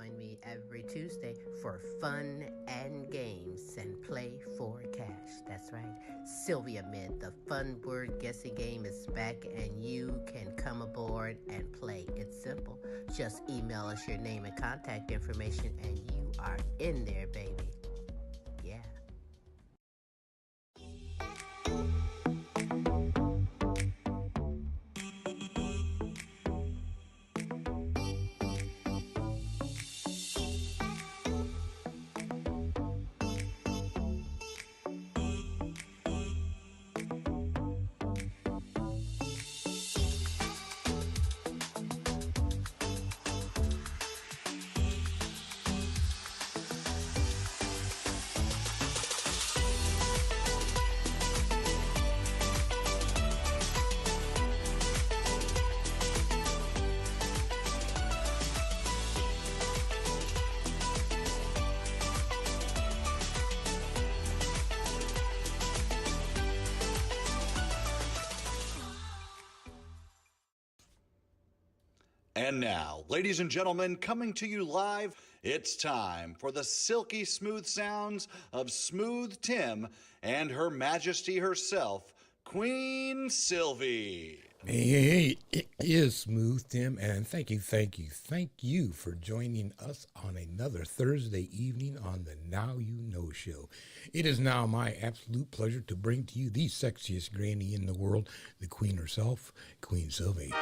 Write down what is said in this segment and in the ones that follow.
join me every Tuesday for fun and games and play for cash. That's right. Sylvia Mid, the fun word guessing game is back and you can come aboard and play. It's simple. Just email us your name and contact information and you are in there, baby. Yeah. And now, ladies and gentlemen, coming to you live, it's time for the silky smooth sounds of Smooth Tim and Her Majesty herself, Queen Silvy. Hey, it is Smooth Tim, and thank you for joining us on another Thursday evening on the Now You Know Show. It is now my absolute pleasure to bring to you the sexiest granny in the world, the Queen herself, Queen Silvy.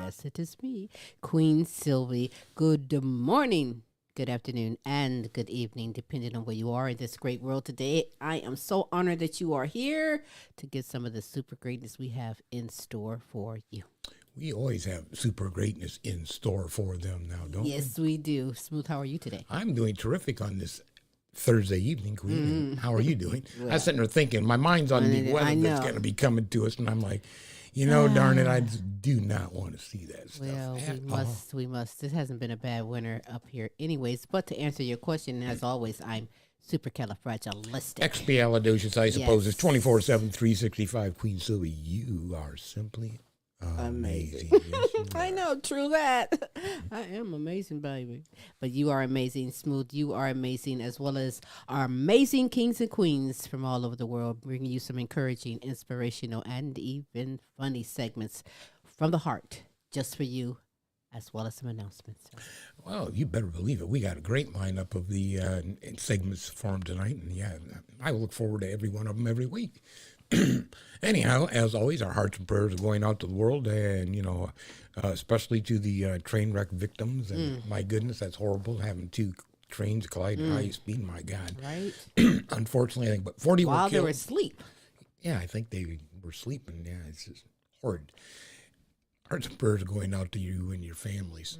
Yes, it is me, Queen Silvy. Good morning, good afternoon, and good evening, depending on where you are in this great world today. I am so honored that you are here to get some of the super greatness we have in store for you. We always have super greatness in store for them now, don't we? Yes, we do. Smooth, how are you today? I'm doing terrific on this Thursday evening, Queen. How are you doing? Well, I was sitting there thinking, my mind's on the weather that's going to be coming to us, and I'm like, darn it, I do not want to see that stuff. Well, we must. This hasn't been a bad winter up here anyways. But to answer your question, as always, I'm supercalifragilistic. Expialidocious, I suppose. Yes. It's 24/7, 365. Queen Silvy, you are simply amazing. Yes, you I are. know, true that. I am amazing, baby. But you are amazing, Smooth. You are amazing, as well as our amazing kings and queens from all over the world, bringing you some encouraging, inspirational, and even funny segments from the heart, just for you, as well as some announcements. Well, you better believe it. We got a great lineup of the segments for 'em tonight. And yeah, I look forward to every one of them every week. Anyhow, as always, our hearts and prayers are going out to the world, and especially to the train wreck victims. And my goodness, that's horrible, having two trains collide at high speed. My God, Right? unfortunately, I think, but 40 were While they killed. were asleep. Yeah, I think they were sleeping. Yeah, it's just horrid. Hearts and prayers are going out to you and your families.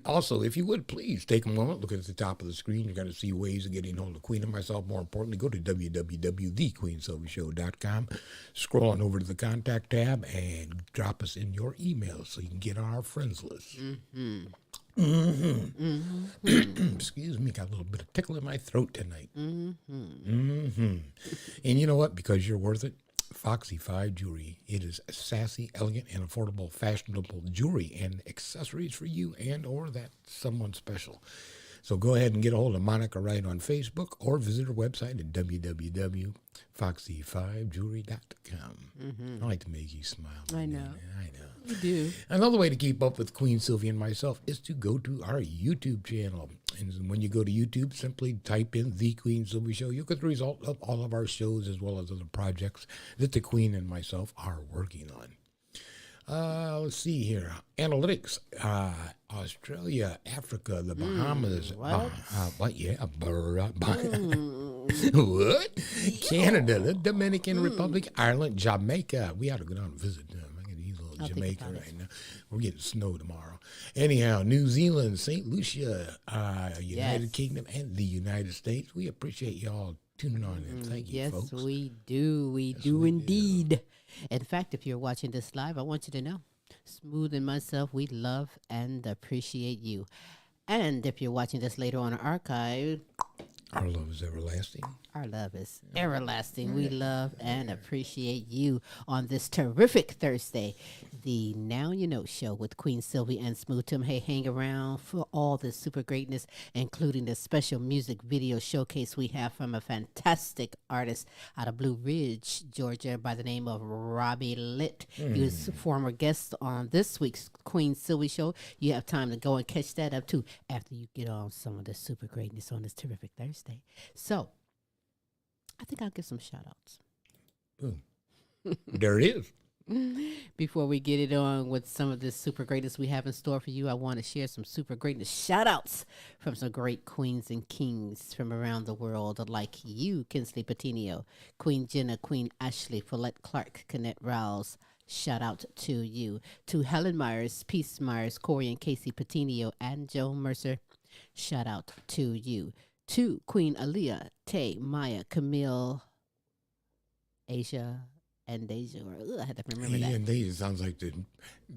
Also, if you would, please take a moment, look at the top of the screen. You're going to see ways of getting hold of Queen and myself. More importantly, go to www.thequeensylvyshow.com. Scroll on over to the contact tab and drop us in your email so you can get on our friends list. Excuse me, got a little bit of tickle in my throat tonight. And you know what? Because you're worth it. Foxy 5 Jewelry. It is sassy, elegant, and affordable, fashionable jewelry and accessories for you and or that someone special. So go ahead and get a hold of Monica Wright on Facebook or visit her website at www.foxy5jewelry.com. I like to make you smile. I know. I know. You do. Another way to keep up with Queen Silvy and myself is to go to our YouTube channel. And when you go to YouTube, simply type in The Queen Silvy Show. You'll get the result of all of our shows as well as other projects that the Queen and myself are working on. Let's see here. Analytics. Australia, Africa, the Bahamas. what? What? Yeah. What? Canada, the Dominican Republic, Ireland, Jamaica. We ought to go down and visit them. I can use a little Jamaica right now. We're getting snow tomorrow. Anyhow, New Zealand, St. Lucia, United Kingdom, and the United States. We appreciate y'all tuning on in. Thank you, folks. Yes, we do. We do indeed. In fact, if you're watching this live, I want you to know, Smooth and myself, we love and appreciate you. And if you're watching this later on our archive, our love is everlasting. Our love is everlasting. We love and appreciate you on this terrific Thursday. The Now You Know show with Queen Silvy and Smooth Tim. Hey, hang around for all the super greatness, including the special music video showcase we have from a fantastic artist out of Blue Ridge, Georgia, by the name of Robbie Litt. He was a former guest on this week's Queen Silvy show. You have time to go and catch that up too after you get on some of the super greatness on this terrific Thursday. So, I think I'll give some shout outs. Boom. There it is. Before we get it on with some of this super greatness we have in store for you, I want to share some super greatness shout outs from some great queens and kings from around the world, like you, Kinsley Petiniot, Queen Jenna, Queen Ashley, Follette Clark, Kennette Rawls. Shout out to you. To Helen Myers, Peace Myers, Corey and Casey Petiniot, and Joe Mercer. Shout out to you. To Queen Aaliyah, Tay, Maya, Camille, Asia, and Deja. I had to remember that. And Deja sounds like the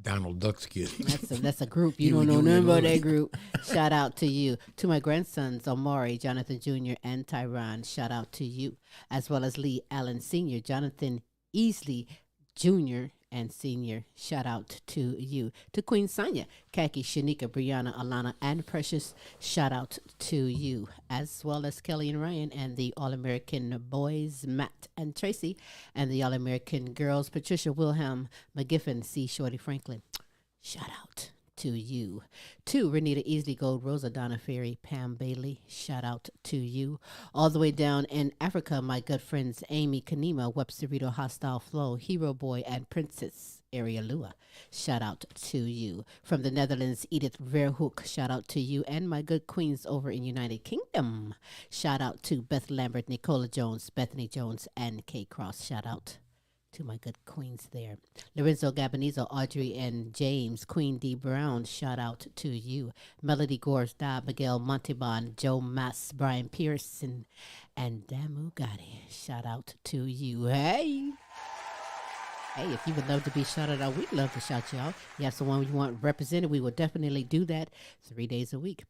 Donald Duck's kid. That's a group. You don't know nothing about that group. Shout out to you. To my grandsons, Omari, Jonathan Jr., and Tyron. Shout out to you. As well as Lee Allen Sr., Jonathan Easley Jr., and Senior. Shout out to you. To Queen Sonia, Kaki, Shanika, Brianna, Alana, and Precious. Shout out to you. As well as Kelly and Ryan and the All-American boys, Matt and Tracy, and the All-American girls, Patricia, Wilhelm, McGiffin, C. Shorty Franklin. Shout out to you. To Renita Easley Gold, Rosa Donna Ferry, Pam Bailey. Shout out to you. All the way down in Africa, my good friends Amy Kanima, Websterito, Hostile Flow, Hero Boy, and Princess Area Lua. Shout out to you. From the Netherlands, Edith Verhoek. Shout out to you and my good queens over in United Kingdom. Shout out to Beth Lambert, Nicola Jones, Bethany Jones, and Kay Cross. Shout out to my good queens there. Lorenzo Gabanizo, Audrey and James, Queen D. Brown, shout out to you. Melody Gores, Da, Miguel Montalban, Joe Mass, Brian Pearson, and Damu Gotti. Shout out to you. Hey, if you would love to be shouted out, we'd love to shout you out. You have someone you want represented, we will definitely do that 3 days a week.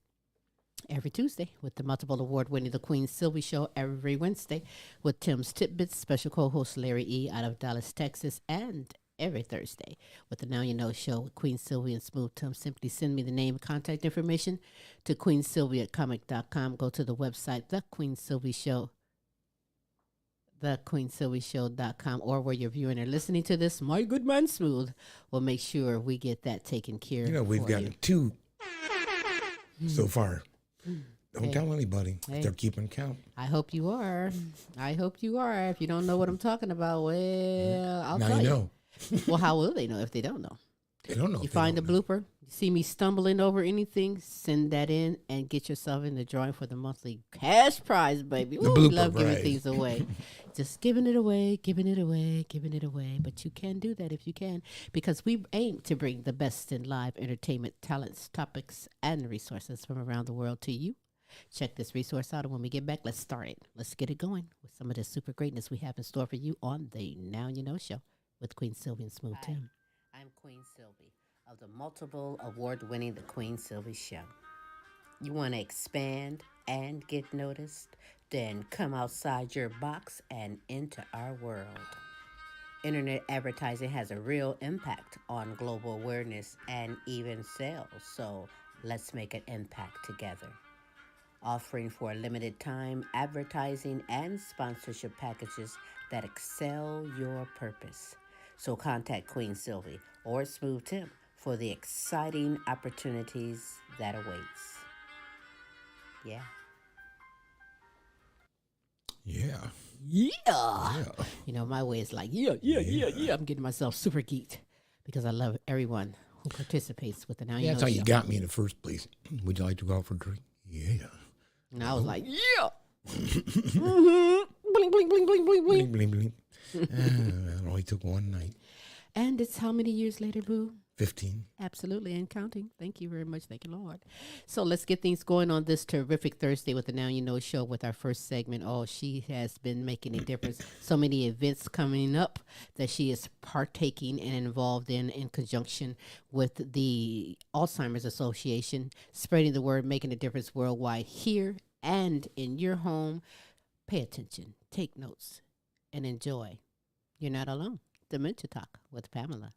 Every Tuesday with the multiple award-winning The Queen Silvy Show, every Wednesday with Tim's Tidbits, special co-host Larry E. out of Dallas, Texas, and every Thursday with the Now You Know Show with Queen Silvy and Smooth Tim. Simply send me the name and contact information to queensylvy@comic.com. Go to the website, The Queen Silvy Show, thequeensylvyshow.com, or where you're viewing or listening to this, my good man Smooth will make sure we get that taken care of. You know, we've gotten 2 so far. Don't tell anybody. Hey. They're keeping count. I hope you are. I hope you are. If you don't know what I'm talking about, well, I'll now tell you know. Well, how will they know if they don't know? They don't know. You find a blooper, you see me stumbling over anything, send that in and get yourself in the drawing for the monthly cash prize, baby. The Ooh, blooper, we love giving right. things away. Just giving it away, giving it away, giving it away. But you can do that if you can, because we aim to bring the best in live entertainment, talents, topics, and resources from around the world to you. Check this resource out, and when we get back, let's start it. Let's get it going with some of the super greatness we have in store for you on the Now You Know Show with Queen Silvy and Smooth Tim. I'm Queen Silvy of the multiple award-winning The Queen Silvy Show. You want to expand and get noticed? Then come outside your box and into our world. Internet advertising has a real impact on global awareness and even sales, so let's make an impact together. Offering for a limited time advertising and sponsorship packages that excel your purpose. So contact Queen Silvy or Smooth Tim for the exciting opportunities that awaits. Yeah. You know, my way is like, yeah. I'm getting myself super geeked because I love everyone who participates with the Now You Know That's how Show. you got me in the first place. Would you like to go out for a drink? Yeah. And I was like, yeah. Bling, bling, bling, bling, bling, bling. Bling, bling, bling. It only took one night. And it's how many years later, boo? 15. Absolutely, and counting. Thank you very much. Thank you, Lord. So let's get things going on this terrific Thursday with the Now You Know Show with our first segment. Oh, she has been making a difference. So many events coming up that she is partaking and involved in conjunction with the Alzheimer's Association, spreading the word, making a difference worldwide here and in your home. Pay attention, take notes, and enjoy. You're not alone. Dementia Talk with Pamela.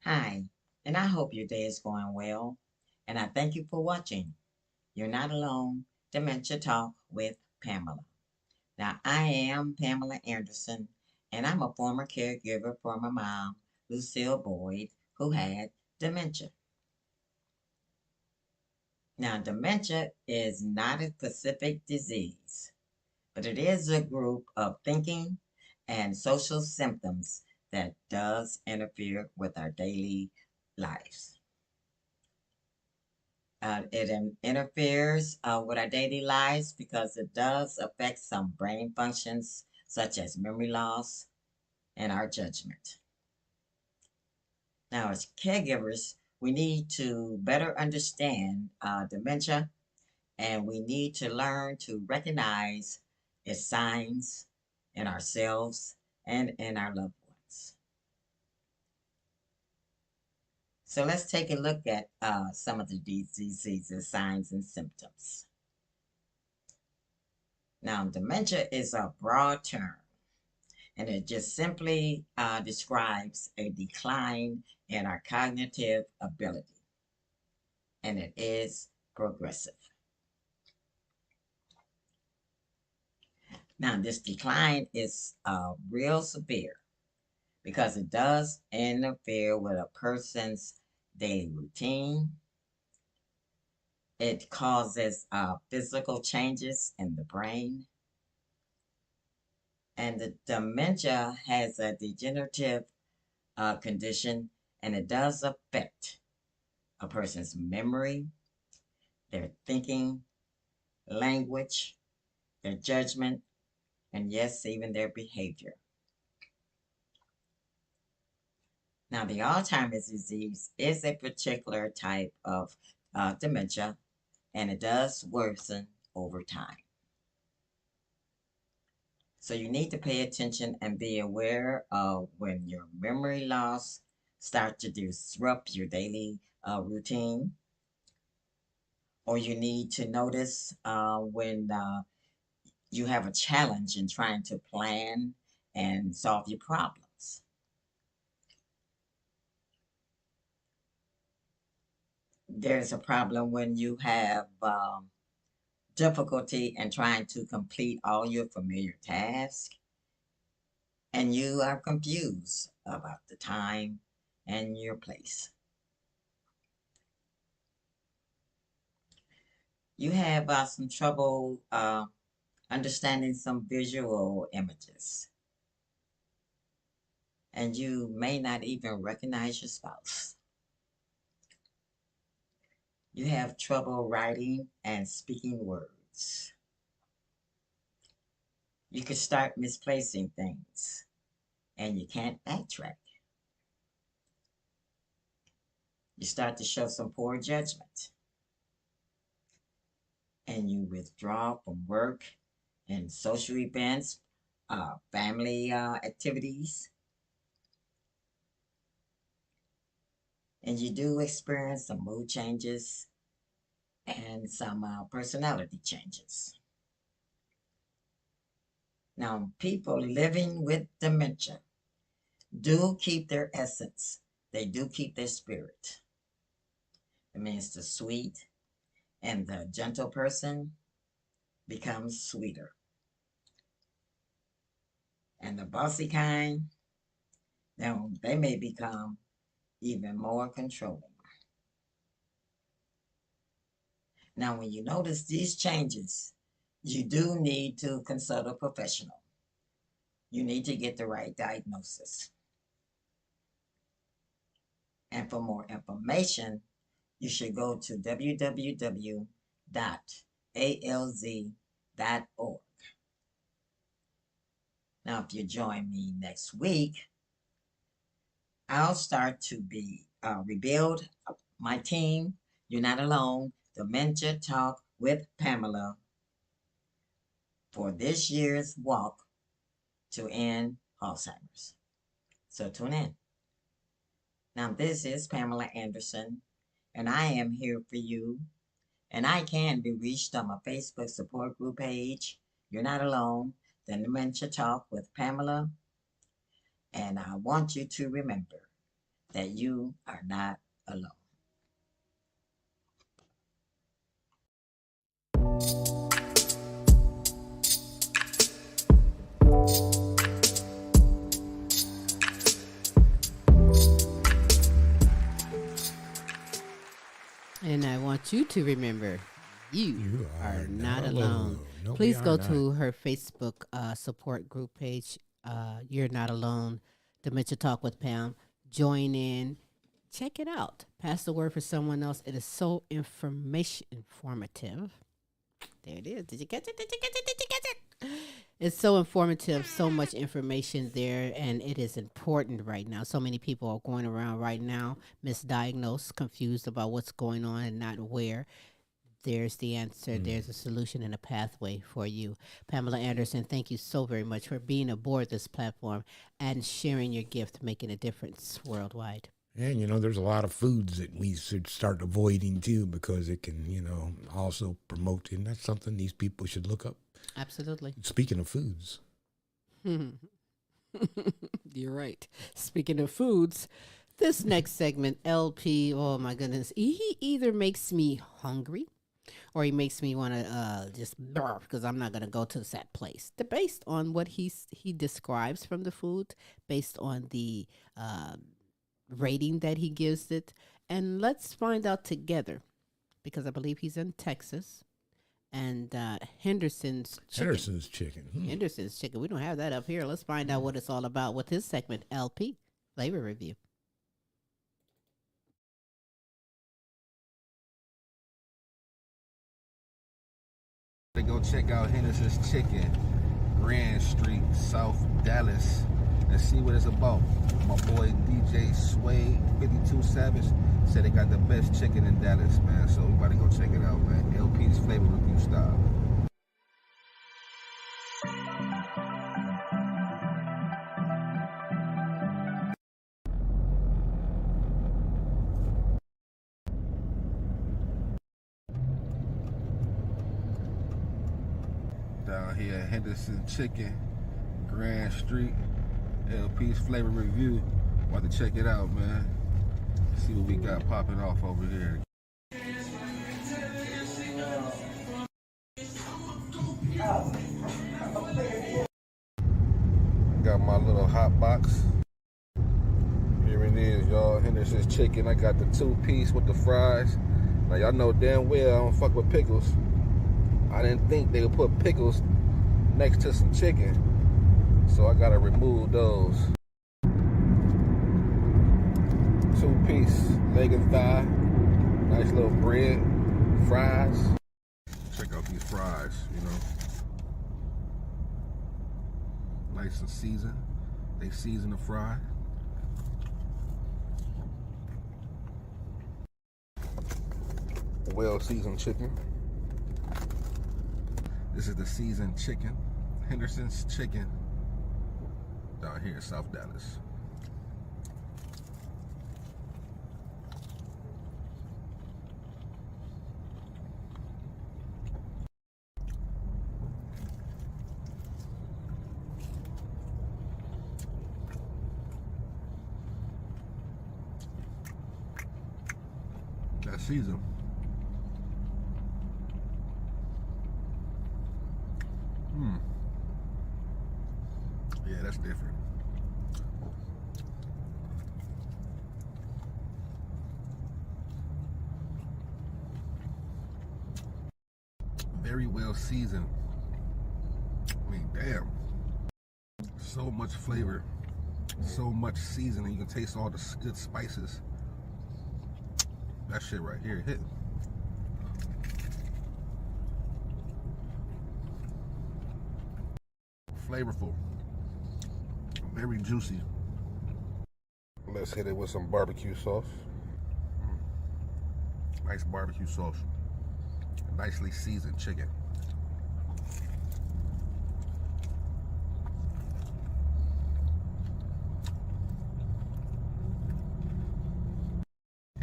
Hi, and I hope your day is going well. And I thank you for watching. You're not alone. Dementia Talk with Pamela. Now, I am Pamela Anderson, and I'm a former caregiver for my mom, Michele Boyd, who had dementia. Now, dementia is not a specific disease, but it is a group of thinking and social symptoms that does interfere with our daily lives. It interferes with our daily lives because it does affect some brain functions such as memory loss and our judgment. Now, as caregivers, we need to better understand dementia, and we need to learn to recognize its signs in ourselves and in our loved ones. So let's take a look at some of the diseases, signs, and symptoms. Now, dementia is a broad term, and it just simply describes a decline in our cognitive ability, and it is progressive. Now, this decline is real severe because it does interfere with a person's daily routine. It causes physical changes in the brain. And the dementia has a degenerative condition, and it does affect a person's memory, their thinking, language, their judgment, and yes, even their behavior. Now, the Alzheimer's disease is a particular type of dementia, and it does worsen over time. So you need to pay attention and be aware of when your memory loss starts to disrupt your daily routine, or you need to notice when you have a challenge in trying to plan and solve your problems. There's a problem when you have difficulty in trying to complete all your familiar tasks, and you are confused about the time and your place. You have some trouble understanding some visual images, and you may not even recognize your spouse. You have trouble writing and speaking words. You could start misplacing things, and you can't backtrack. You start to show some poor judgment, and you withdraw from work and social events, family activities, and you do experience some mood changes and some personality changes. Now, people living with dementia do keep their essence. They do keep their spirit. It means the sweet and the gentle person becomes sweeter. And the bossy kind, now they may become even more controlling. Now, when you notice these changes, you do need to consult a professional. You need to get the right diagnosis. And for more information, you should go to www.alz.org. Now, if you join me next week, I'll start to rebuild my team. You're not alone. Dementia Talk with Pamela. for this year's walk to end Alzheimer's. So tune in. Now, this is Pamela Anderson, and I am here for you. And I can be reached on my Facebook support group page. You're not alone. The Dementia Talk with Pamela. And I want you to remember that you are not alone. And I want you to remember, you are not alone. No, Please we go are not. to her Facebook support group page. You're not alone. Dementia Talk with Pam. Join in. Check it out. Pass the word for someone else. It is so informative. There it is. Did you catch it? Did you catch it? Did you catch it? It's so informative, so much information there, and it is important right now. So many people are going around right now misdiagnosed, confused about what's going on and not where. There's the answer. There's a solution and a pathway for you. Pamela Anderson, thank you so very much for being aboard this platform and sharing your gift, making a difference worldwide. And, there's a lot of foods that we should start avoiding, too, because it can, also promote, and that's something these people should look up. Absolutely. Speaking of foods. You're right. Speaking of foods, this next segment, LP, oh my goodness, he either makes me hungry or he makes me want to just burp because I'm not going to go to that place. Based on what he describes from the food, based on the rating that he gives it. And let's find out together, because I believe he's in Texas. And Henderson's chicken. Henderson's chicken. We don't have that up here. Let's find out what it's all about with his segment, LP Flavor Review. To go check out Henderson's Chicken, Grand Street, South Dallas, and see what it's about. My boy DJ Sway, 52 Savage, said they got the best chicken in Dallas, man. So we about to go check it out, man. LP's Flavor Review style. Down here at Henderson Chicken, Grand Street, LP's Flavor Review. About to check it out, man. See what we got popping off over here. Got my little hot box. Here it is, y'all. Henderson's Chicken. I got the 2-piece with the fries. Now y'all know damn well I don't fuck with pickles. I didn't think they would put pickles next to some chicken, so I gotta remove those. 2-piece leg and thigh, nice little bread, fries. Check out these fries, nice and seasoned. They season the fry. Well seasoned chicken. This is the seasoned chicken, Henderson's Chicken, down here in South Dallas. That season. Yeah, that's different. Very well seasoned. I mean, damn. So much flavor, so much seasoning. You can taste all the good spices. That shit right here hitting. Flavorful, very juicy. Let's hit it with some barbecue sauce. Nice barbecue sauce. Nicely seasoned chicken.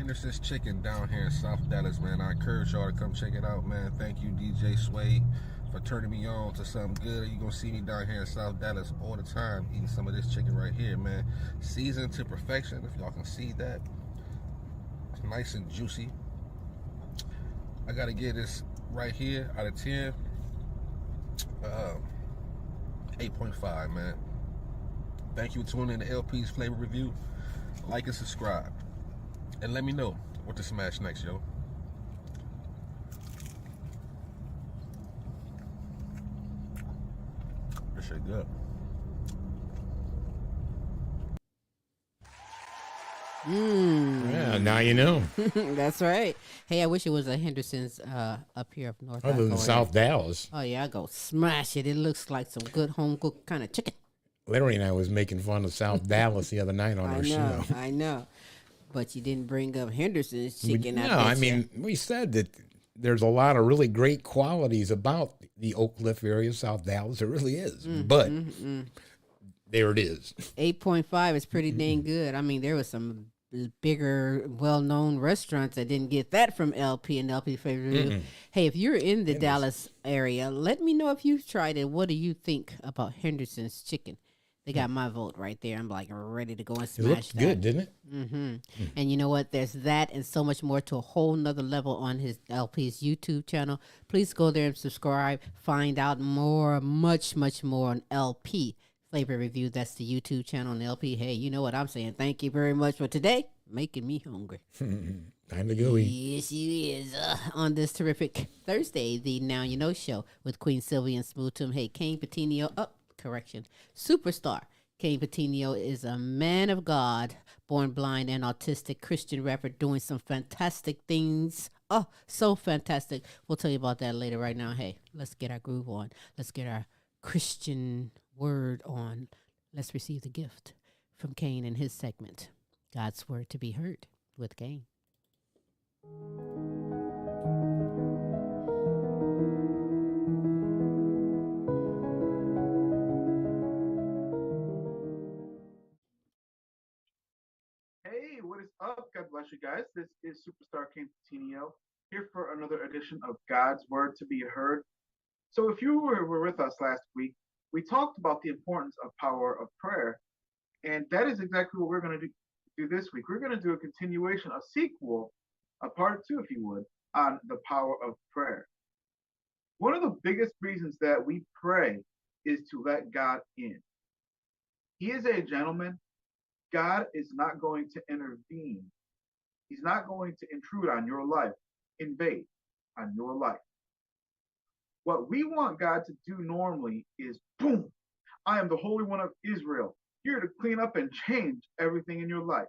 Henderson's Chicken down here in South Dallas, man. I encourage y'all to come check it out, man. Thank you, DJ Sway, for turning me on to something good. You're going to see me down here in South Dallas all the time eating some of this chicken right here, man. Seasoned to perfection, if y'all can see that. It's nice and juicy. I got to give this right here out of 10. 8.5, man. Thank you for tuning in to LP's Flavor Review. Like and subscribe. And let me know what to smash next, yo. This shit good. Yeah, now you know. That's right. Hey, I wish it was a Henderson's up here up north. Other than South Dallas. Oh, yeah, I go smash it. It looks like some good home-cooked kind of chicken. Larry and I was making fun of South Dallas the other night on our show. I know. But you didn't bring up Henderson's chicken. No, I mean, we said that there's a lot of really great qualities about the Oak Cliff area of South Dallas. It really is. But there it is. 8.5 is pretty dang good. I mean, there was some bigger, well-known restaurants that didn't get that from LP and LP Flavor Review. Hey, if you're in the Dallas area, let me know if you've tried it. What do you think about Henderson's chicken? They got my vote right there. I'm like ready to go and smash It looked that. good, didn't it? And you know what? There's that and so much more to a whole nother level on his LP's YouTube channel. Please go there and subscribe. Find out more, much more on LP Flavor Review. That's the YouTube channel on LP. Hey, you know what I'm saying. Thank you very much for today. Making me hungry. Time to go eat. Yes, you is. On this terrific Thursday, the Now You Know show with Queen Silvy and Smooth Tim. Hey, Kayne Petiniot. Superstar. Kayne Petiniot is a man of God, born blind and autistic Christian rapper doing some fantastic things. Oh, so fantastic. We'll tell you about that later. Right now, hey, let's get our groove on. Let's get our Christian word on. Let's receive the gift from Kayne in his segment, God's Word to be Heard with Kayne. Hey, what is up? God bless you guys. This is Superstar Kayne Petiniot here for another edition of God's Word to be Heard. So if you were with us last week, we talked about the importance of power of prayer, and that is exactly what we're going to do this week. We're going to do a continuation, a sequel, a part 2, if you would, on the power of prayer. One of the biggest reasons that we pray is to let God in. He is a gentleman. God is not going to intervene. He's not going to intrude on your life, invade on your life. What we want God to do normally is, boom, I am the Holy One of Israel, here to clean up and change everything in your life.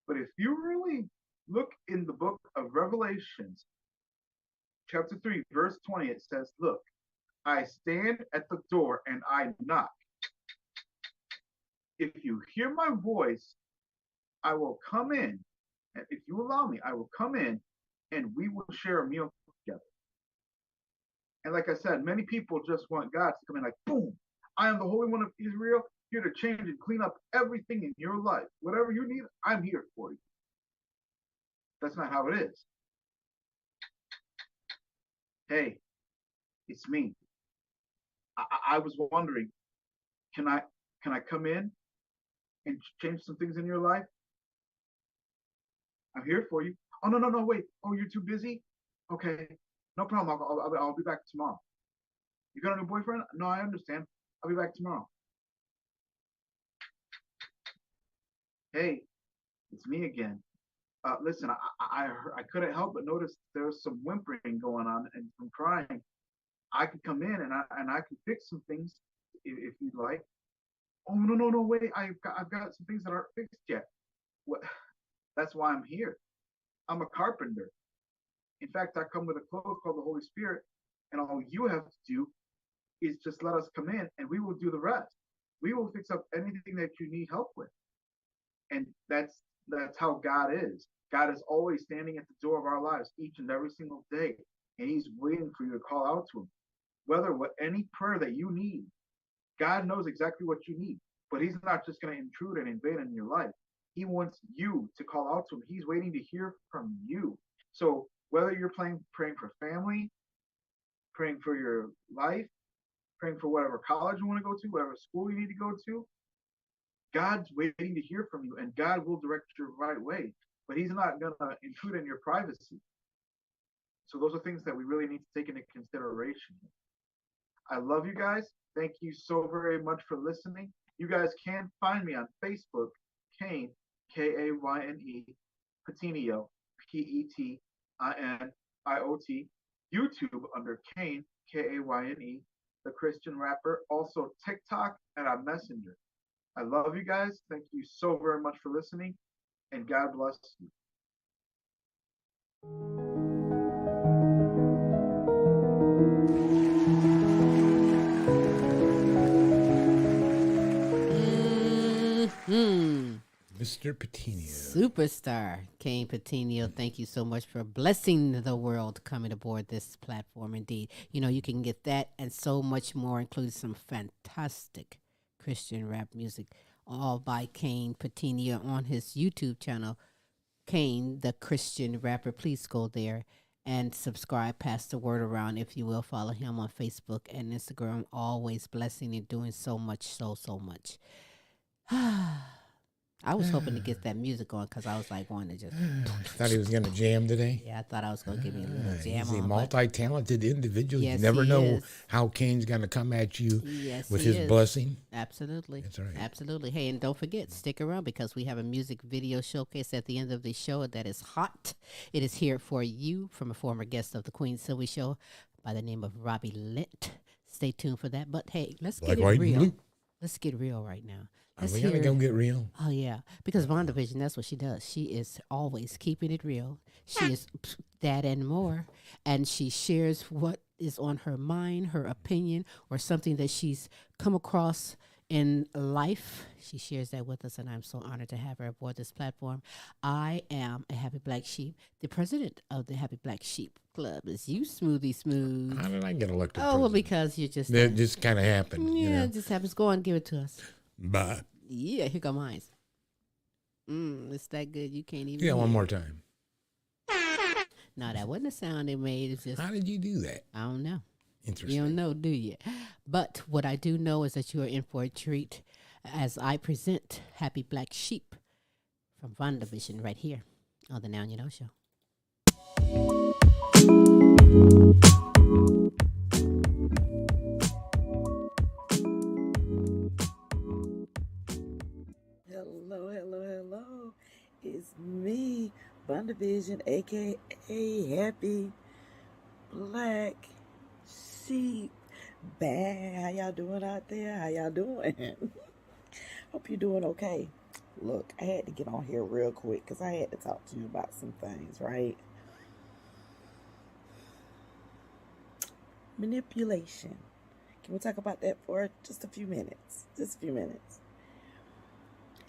But if you really look in the book of Revelations, chapter 3, verse 20, it says, look, I stand at the door and I knock. If you hear my voice, I will come in. And if you allow me, I will come in and we will share a meal together. And like I said, many people just want God to come in like, boom, I am the Holy One of Israel, here to change and clean up everything in your life. Whatever you need, I'm here for you. That's not how it is. Hey, it's me. I was wondering, can I come in and change some things in your life? I'm here for you. Oh, no, wait. Oh, you're too busy? Okay, no problem. I'll be back tomorrow. You got a new boyfriend? No, I understand. I'll be back tomorrow. Hey, it's me again. Listen, I couldn't help but notice there was some whimpering going on and some crying. I could come in and I could fix some things if you'd like. Oh, no, wait. I've got some things that aren't fixed yet. What? That's why I'm here. I'm a carpenter. In fact, I come with a cloth called the Holy Spirit, and all you have to do is just let us come in, and we will do the rest. We will fix up anything that you need help with. And that's how God is. God is always standing at the door of our lives each and every single day, and he's waiting for you to call out to him. Whether what any prayer that you need, God knows exactly what you need, but he's not just going to intrude and invade in your life. He wants you to call out to him. He's waiting to hear from you. So whether you're praying for family, praying for your life, praying for whatever college you want to go to, whatever school you need to go to, God's waiting to hear from you, and God will direct you the right way. But He's not going to intrude in your privacy. So those are things that we really need to take into consideration. I love you guys. Thank you so very much for listening. You guys can find me on Facebook, Kayne, Kayne, Petiniot, Petiniot, YouTube under Kayne, Kayne, the Christian rapper, also TikTok and on Messenger. I love you guys. Thank you so very much for listening, and God bless you. Mr. Petiniot. Superstar Kayne Petiniot, thank you so much for blessing the world coming aboard this platform. Indeed, you can get that and so much more, including some fantastic Christian rap music, all by Kayne Petiniot on his YouTube channel, Kayne the Christian Rapper. Please go there and subscribe, pass the word around, if you will. Follow him on Facebook and Instagram. Always blessing and doing so much, so much. I was hoping to get that music on because I was like wanting to just. Thought he was going to jam today. Yeah, I thought I was going to give me a little jam. He's a on, multi-talented individual. Yes, you never know is. how Kayne's going to come at you with his is. blessing. Absolutely. That's right. Absolutely. Hey, and don't forget, stick around because we have a music video showcase at the end of the show that is hot. It is here for you from a former guest of the Queen Silvy Show by the name of Robbie Lint. Stay tuned for that. But hey, let's get it real. Let's get real right now. We gotta go get real. Oh yeah, because Vonda Vision, that's what she does. She is always keeping it real. She is that and more, and she shares what is on her mind, her opinion, or something that she's come across in life. She shares that with us, and I'm so honored to have her aboard this platform. I am a Happy Black Sheep. The president of the Happy Black Sheep Club is you, Smoothie Smooth. How did I get elected? Well, because you just it just kind of happened. Yeah, it just happens. Go on, give it to us. Bye. Yeah, here come mine. It's that good you can't even. Yeah, one more time. No, that wasn't the sound it made. It's just. How did you do that? I don't know. Interesting. You don't know, do you? But what I do know is that you are in for a treat as I present Happy Black Sheep from Vonda Vision right here on the Now You Know Show. Hello. It's me, Vonda Vision, a.k.a. Happy Black Sheep. Bad. How y'all doing out there? How y'all doing? Hope you're doing okay. Look, I had to get on here real quick because I had to talk to you about some things, right? Manipulation. Can we talk about that for just a few minutes? Just a few minutes.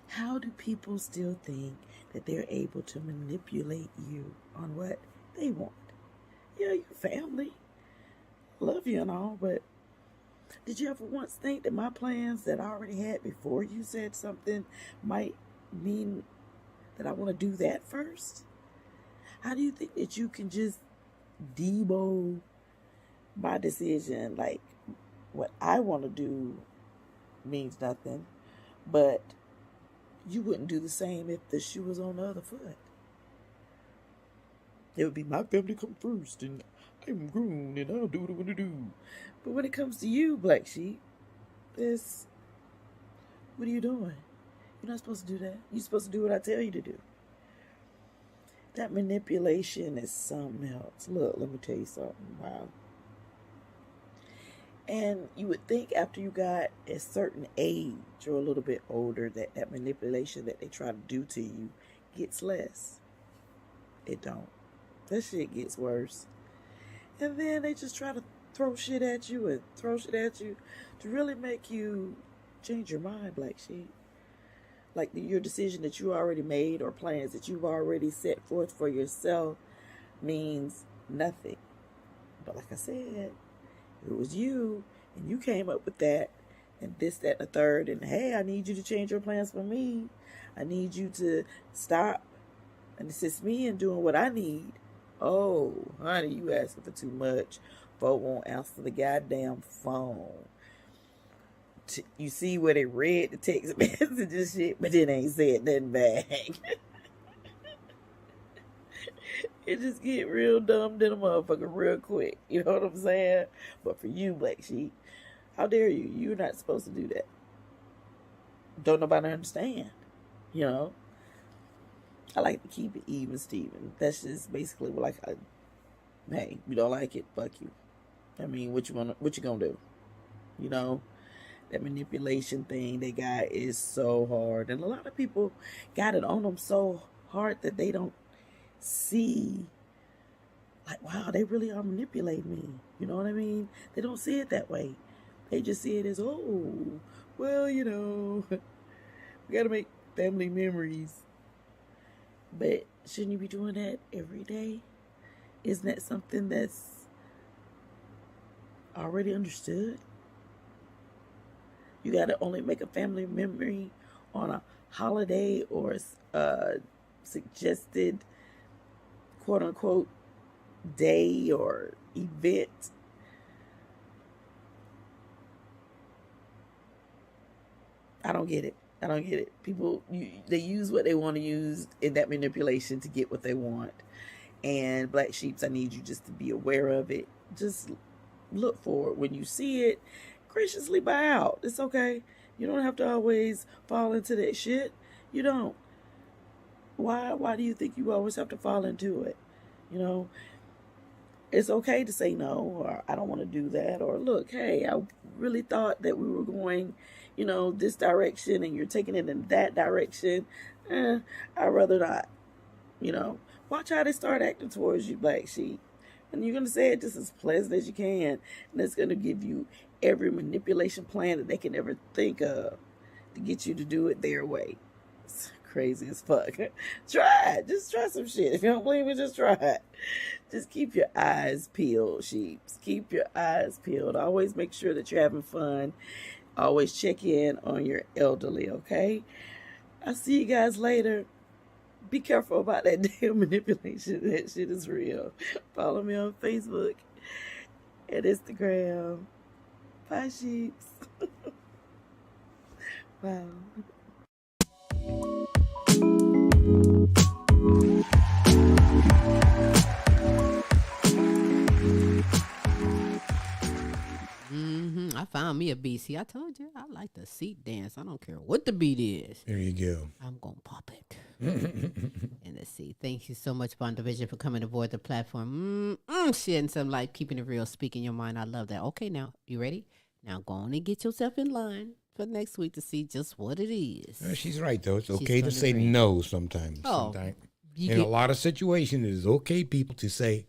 How do people still think that they're able to manipulate you on what they want? Yeah, your family. Love you and all, but did you ever once think that my plans that I already had before you said something might mean that I want to do that first? How do you think that you can just debo my decision? Like, what I want to do means nothing, but you wouldn't do the same if the shoe was on the other foot. It would be my family come first, and I'm grown, and I'll do what I want to do. But when it comes to you, Black Sheep, what are you doing? You're not supposed to do that. You're supposed to do what I tell you to do. That manipulation is something else. Look, let me tell you something. Wow. And you would think after you got a certain age or a little bit older that manipulation that they try to do to you gets less. It don't. That shit gets worse. And then they just try to throw shit at you to really make you change your mind, Black Sheep. Like your decision that you already made or plans that you've already set forth for yourself means nothing. But like I said, it was you, and you came up with that, and this, that, and the third, and hey, I need you to change your plans for me. I need you to stop and assist me in doing what I need. Oh, honey, you asking for too much. Folk won't answer the goddamn phone. You see where they read the text message and shit, but it ain't said nothing back. It just get real dumb to the motherfucker real quick. You know what I'm saying? But for you, Black Sheep, how dare you? You're not supposed to do that. Don't nobody understand. You know? I like to keep it even, Steven. That's just basically like, hey, you don't like it, fuck you. I mean, what you gonna do? You know? That manipulation thing they got is so hard. And a lot of people got it on them so hard that they don't see, like, wow, they really are manipulating me. You know what I mean? They don't see it that way. They just see it as, oh, well, you know, we got to make family memories. But shouldn't you be doing that every day? Isn't that something that's already understood? You got to only make a family memory on a holiday or a suggested quote-unquote day or event. I don't get it. People, they use what they want to use in that manipulation to get what they want. And Black Sheeps, I need you just to be aware of it. Just look for it. When you see it, graciously buy out. It's okay. You don't have to always fall into that shit. You don't. Why do you think you always have to fall into it? You know, it's okay to say no, or I don't want to do that, or look, hey, I really thought that we were going, you know, this direction and you're taking it in that direction. I'd rather not. You know, watch how they start acting towards you, Black Sheep. And you're going to say it just as pleasant as you can. And it's going to give you every manipulation plan that they can ever think of to get you to do it their way. It's crazy as fuck. Try it. Just try some shit. If you don't believe me, just try it. Just keep your eyes peeled, sheeps. Keep your eyes peeled. Always make sure that you're having fun. Always check in on your elderly, okay? I'll see you guys later. Be careful about that damn manipulation. That shit is real. Follow me on Facebook and Instagram. Bye, sheeps. Wow. I found me a beat. See, I told you I like the seat dance. I don't care what the beat is. There you go. I'm gonna pop it. And let's see. Thank you so much, Vonda Vision, for coming aboard the platform. Shedding some light, keeping it real, speaking your mind. I love that. Okay, now you ready? Now go on and get yourself in line for next week to see just what it is. She's right, though. It's okay to say no sometimes. In a lot of situations, it is okay, people, to say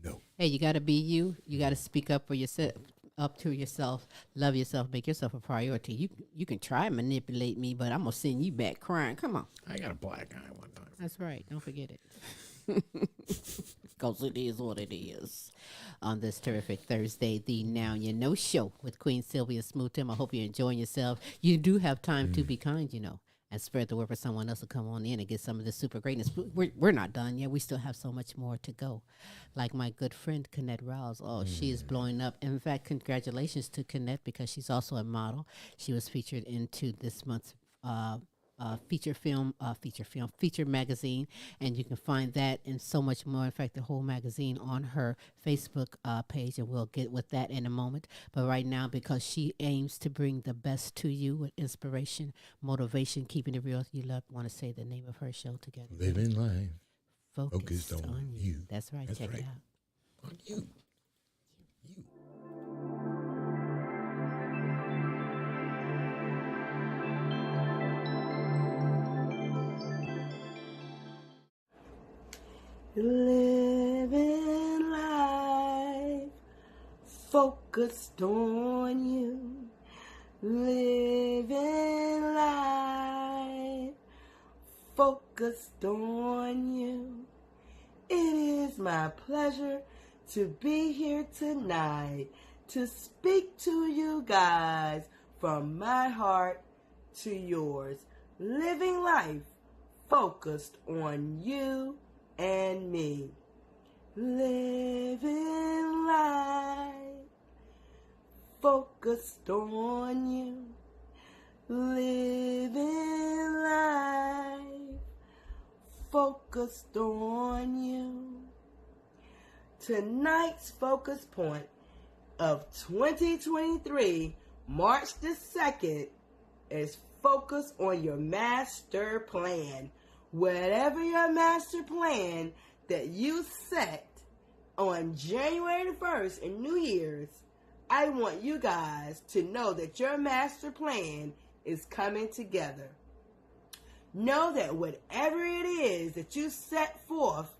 no. Hey, you got to be you. You got to speak up for yourself. Up to yourself, love yourself, make yourself a priority. You can try and manipulate me, but I'm gonna send you back crying. Come on. I got a black eye one time. That's right. Don't forget it. Because it is what it is. On this terrific Thursday, the Now You Know show with Queen Silvy and Smooth Tim. I hope you're enjoying yourself. You do have time to be kind, you know, and spread the word for someone else to come on in and get some of this super greatness. We're not done yet. We still have so much more to go. Like my good friend, Kennette Rawls. Oh, she is blowing up. In fact, congratulations to Kennette because she's also a model. She was featured into this month's feature magazine, and you can find that and so much more. In fact, the whole magazine on her Facebook page, and we'll get with that in a moment. But right now, because she aims to bring the best to you with inspiration, motivation, keeping it real, you want to say the name of her show together. Living life. Focused on you. That's right. Check it out. On you. Living life focused on you. Living life focused on you. It is my pleasure to be here tonight to speak to you guys from my heart to yours, living life focused on you and me. Living life focused on you. Living life focused on you. Tonight's focus point of 2023, March the 2nd, is focus on your master plan. Whatever your master plan that you set on January the 1st in New Year's, I want you guys to know that your master plan is coming together. Know that whatever it is that you set forth,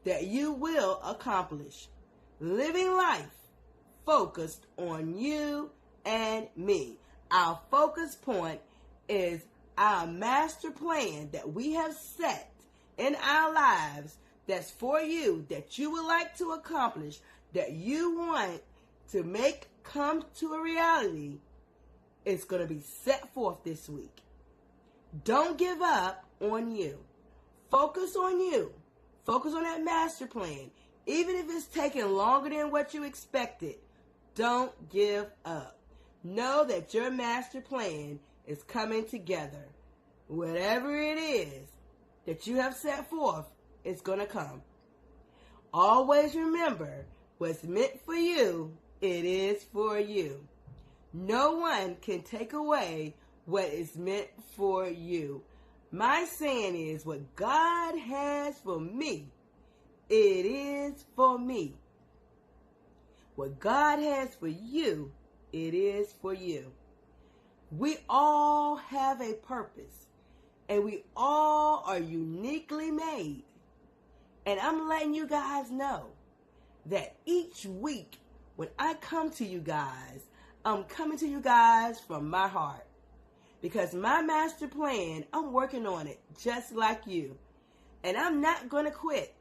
that you will accomplish. Living life focused on you and me. Our focus point is our master plan that we have set in our lives that's for you, that you would like to accomplish, that you want to make come to a reality. It's going to be set forth this week. Don't give up on you. Focus on you. Focus on that master plan. Even if it's taking longer than what you expected, don't give up. Know that your master plan is coming together. Whatever it is that you have set forth, it's going to come. Always remember, what's meant for you, it is for you. No one can take away what is meant for you. My saying is, what God has for me, it is for me. What God has for you, it is for you. We all have a purpose, and we all are uniquely made. And I'm letting you guys know that each week when I come to you guys, I'm coming to you guys from my heart. Because my master plan, I'm working on it just like you. And I'm not going to quit.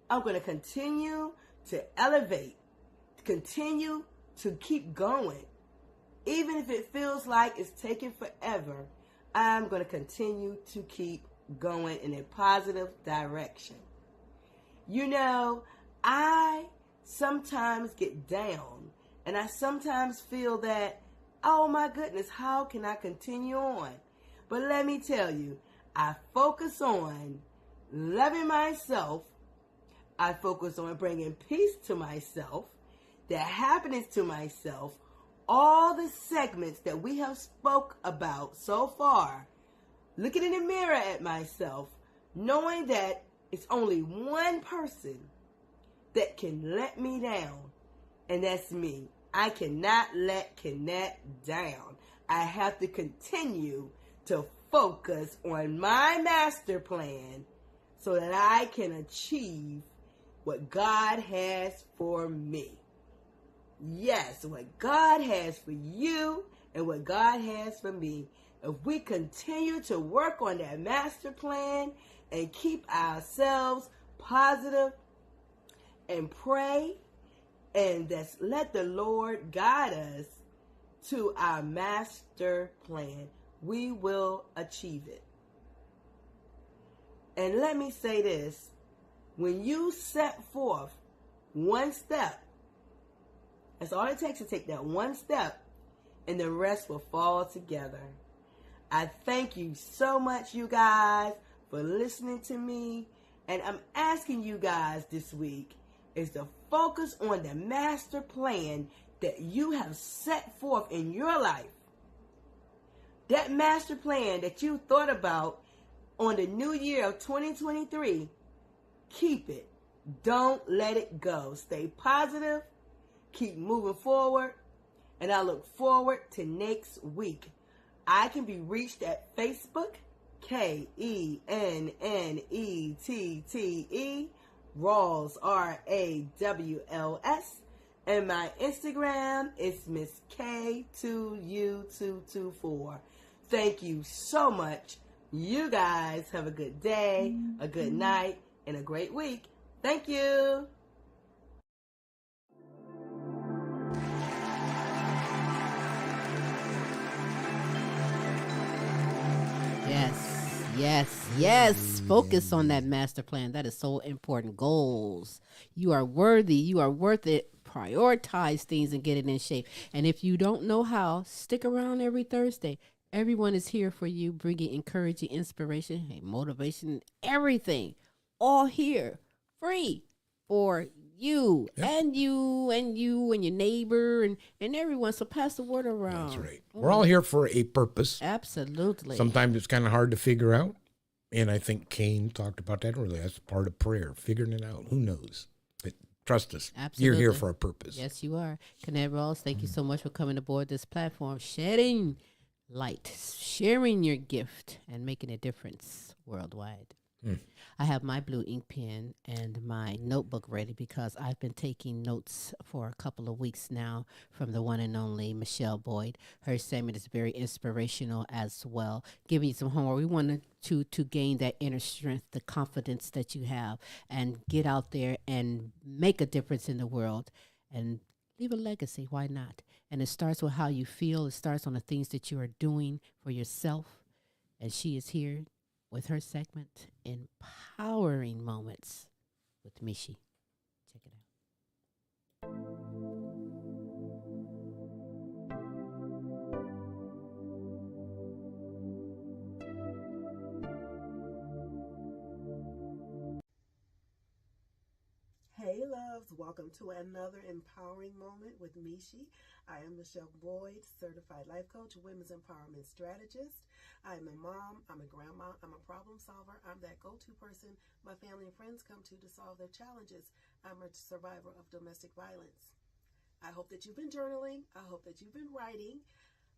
I'm going to continue to elevate, continue to keep going. Even if it feels like it's taking forever, I'm going to continue to keep going in a positive direction. You know, I sometimes get down, and I sometimes feel that, oh my goodness, how can I continue on? But let me tell you, I focus on loving myself. I focus on bringing peace to myself, the happiness to myself, all the segments that we have spoke about so far. Looking in the mirror at myself, knowing that it's only one person that can let me down, and that's me. I cannot let Kennette down. I have to continue to focus on my master plan so that I can achieve what God has for me. Yes, what God has for you and what God has for me. If we continue to work on that master plan and keep ourselves positive and pray, and let the Lord guide us to our master plan, we will achieve it. And let me say this, when you set forth one step, that's all it takes to take that one step, and the rest will fall together. I thank you so much, you guys, for listening to me. And I'm asking you guys this week is to focus on the master plan that you have set forth in your life. That master plan that you thought about on the new year of 2023, keep it. Don't let it go. Stay positive. Keep moving forward. And I look forward to next week. I can be reached at Facebook, KENNETTE, Rawls, RAWLS. And my Instagram is Miss K2U224. Thank you so much. You guys have a good day, a good night, and a great week. Thank you. Yes. Focus on that master plan. That is so important. Goals. You are worthy. You are worth it. Prioritize things and get it in shape. And if you don't know how, stick around every Thursday. Everyone is here for you, bringing encouraging inspiration, motivation, everything. All here, free for you, and you and you and your neighbor and everyone. So pass the word around. That's right. We're all here for a purpose. Absolutely. Sometimes it's kind of hard to figure out. And I think Kayne talked about that earlier. That's part of prayer, figuring it out. Who knows? But trust us. Absolutely. You're here for a purpose. Yes, you are. Kennette, Rawls, thank you so much for coming aboard this platform, shedding light, sharing your gift, and making a difference worldwide. I have my blue ink pen and my notebook ready because I've been taking notes for a couple of weeks now from the one and only Michele Boyd. Her segment is very inspirational as well, giving you some homework. We wanted to gain that inner strength, the confidence that you have, and get out there and make a difference in the world and leave a legacy. Why not? And it starts with how you feel. It starts on the things that you are doing for yourself. And she is here with her segment, Empowering Moments with Michi. Check it out. Hey loves, welcome to another empowering moment with Michi. I am Michele Boyd, certified life coach, women's empowerment strategist. I'm a mom, I'm a grandma, I'm a problem solver. I'm that go-to person my family and friends come to solve their challenges. I'm a survivor of domestic violence. I hope that you've been journaling. I hope that you've been writing.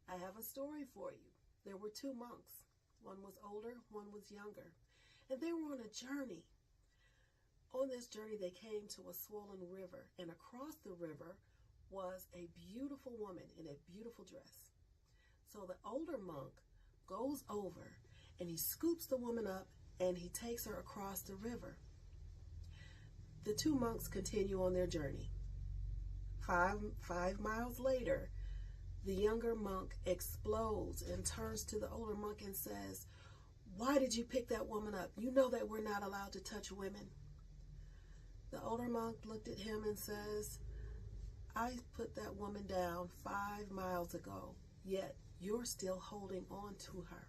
I have a story for you. There were two monks. One was older, one was younger. And they were on a journey. On this journey, they came to a swollen river, and across the river was a beautiful woman in a beautiful dress. So the older monk goes over, and he scoops the woman up, and he takes her across the river. The two monks continue on their journey. Five miles later, the younger monk explodes and turns to the older monk and says, "Why did you pick that woman up? You know that we're not allowed to touch women." The older monk looked at him and says, "I put that woman down 5 miles ago, yet you're still holding on to her."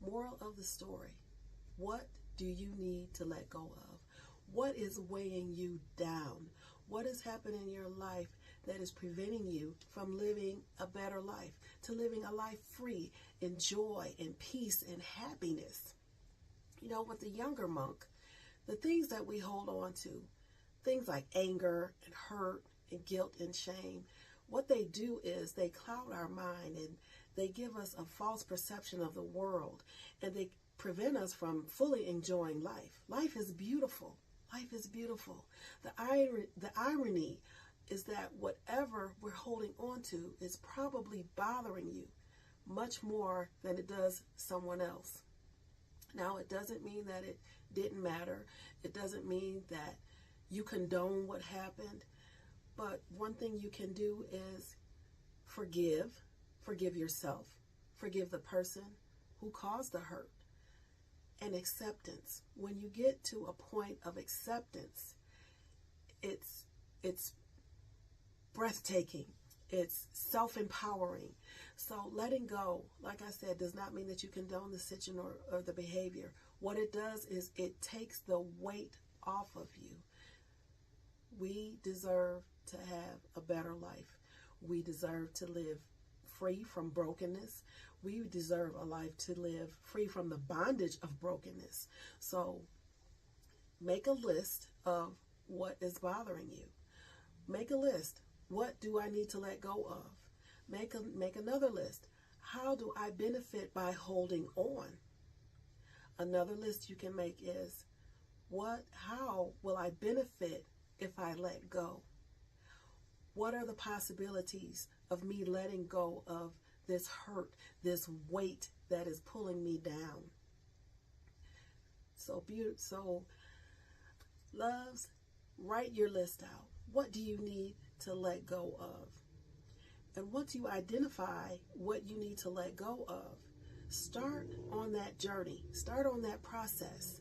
Moral of the story, what do you need to let go of? What is weighing you down? What has happened in your life that is preventing you from living a better life, to living a life free in joy and peace and happiness? You know, with the younger monk, the things that we hold on to, things like anger and hurt and guilt and shame, what they do is they cloud our mind and they give us a false perception of the world, and they prevent us from fully enjoying life. Life is beautiful. Life is beautiful. The irony is that whatever we're holding on to is probably bothering you much more than it does someone else. Now, it doesn't mean that it didn't matter. It doesn't mean that you condone what happened. But one thing you can do is forgive yourself, forgive the person who caused the hurt, and acceptance. When you get to a point of acceptance, it's breathtaking. It's self-empowering. So letting go, like I said, does not mean that you condone the situation or the behavior. What it does is it takes the weight off of you. We deserve to have a better life. We deserve to live free from brokenness. We deserve a life to live free from the bondage of brokenness. So make a list of what is bothering you. Make a list. What do I need to let go of? Make another list. How do I benefit by holding on? Another list you can make is, how will I benefit if I let go? What are the possibilities of me letting go of this hurt, this weight that is pulling me down? So loves, write your list out. What do you need to let go of? And once you identify what you need to let go of, Start on that journey. Start on that process.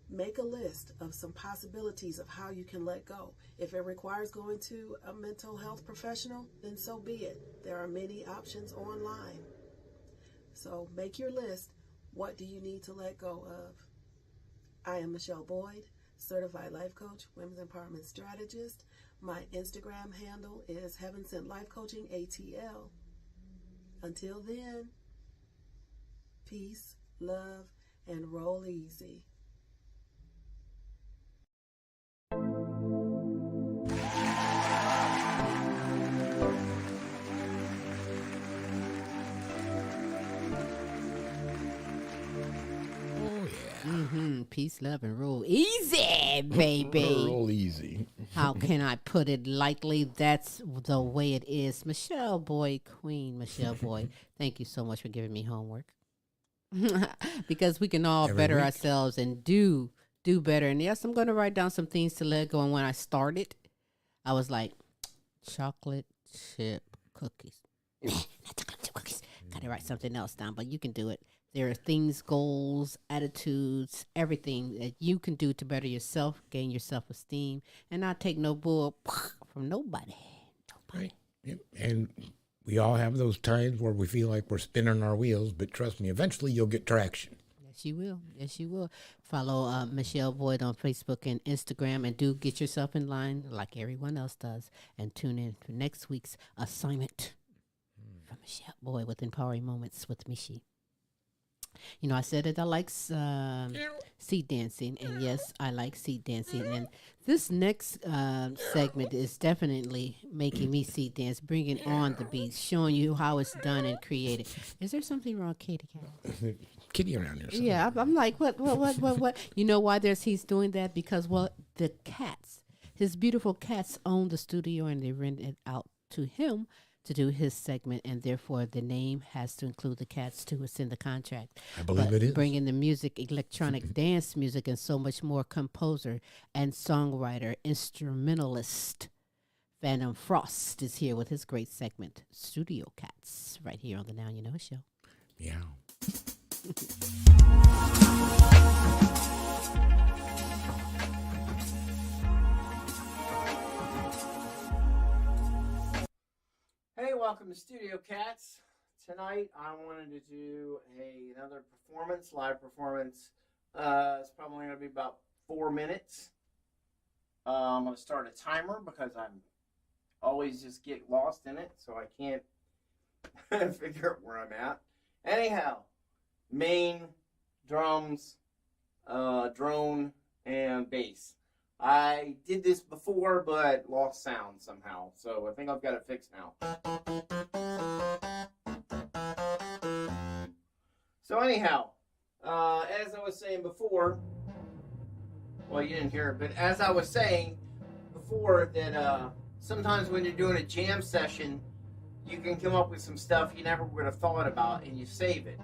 Make a list of some possibilities of how you can let go. If it requires going to a mental health professional, then so be it. There are many options online. So make your list. What do you need to let go of? I am Michele Boyd, certified life coach, women's empowerment strategist. My Instagram handle is Heaven Sent Life Coaching ATL. Until then, peace, love, and roll easy. Peace, love, and roll easy, baby. Roll easy. How can I put it lightly? That's the way it is. Michele Boyd, Queen Michele Boyd. Thank you so much for giving me homework. Because we can all better ourselves and do better. And yes, I'm going to write down some things to let go. And when I started, I was like, chocolate chip cookies. Not chocolate chip cookies. Got to write something else down, but you can do it. There are things, goals, attitudes, everything that you can do to better yourself, gain your self-esteem, and not take no bull from nobody. Right. Yep. And we all have those times where we feel like we're spinning our wheels, but trust me, eventually you'll get traction. Yes, you will. Yes, you will. Follow Michele Boyd on Facebook and Instagram, and do get yourself in line like everyone else does. And tune in for next week's assignment from Michele Boyd with Empowering Moments with Michi. You know, I said that I like seat dancing, and yes, I like seat dancing. And this next segment is definitely making me seat dance, bringing on the beats, showing you how it's done and created. Is there something wrong, Kitty Cat? Kitty around here. Somewhere. Yeah, I'm like, what? You know why he's doing that? Because, well, the Catz, his beautiful Catz own the studio, and they rent it out to him to do his segment, and therefore the name has to include the Catz too. It's in the contract. I believe it is. Bringing the music, electronic dance music, and so much more. Composer and songwriter, instrumentalist, Fanthom Frost is here with his great segment, Studio Catz, right here on the Now You Know Show. Yeah. Hey, welcome to Studio Catz. Tonight I wanted to do another performance, live performance. It's probably going to be about 4 minutes. I'm going to start a timer because I'm always just get lost in it, so I can't figure out where I'm at. Anyhow, main, drums, drone, and bass. I did this before, but lost sound somehow, so I think I've got it fixed now. So anyhow, as I was saying before, well, you didn't hear it, but as I was saying before, that sometimes when you're doing a jam session, you can come up with some stuff you never would have thought about, and you save it.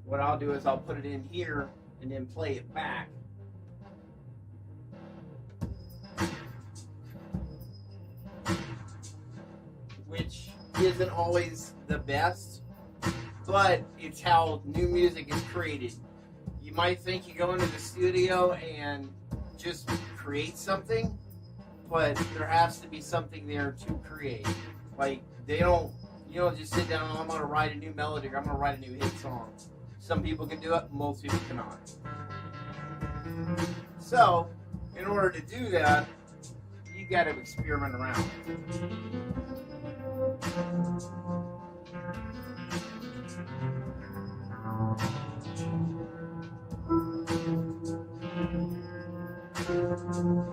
What I'll do is I'll put it in here and then play it back. Which isn't always the best, but it's how new music is created. You might think you go into the studio and just create something, but there has to be something there to create. Like, you don't just sit down and I'm gonna write a new melody or I'm gonna write a new hit song. Some people can do it, most people cannot. So, in order to do that, you gotta experiment around.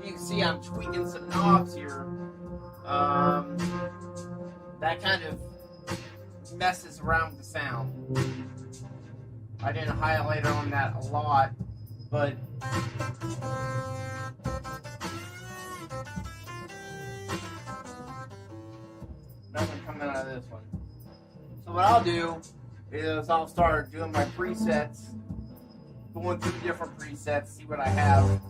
You can see I'm tweaking some knobs here. That kind of messes around with the sound. I didn't highlight on that a lot, but nothing coming out of this one. So what I'll do is I'll start doing my presets, going through the different presets, see what I have.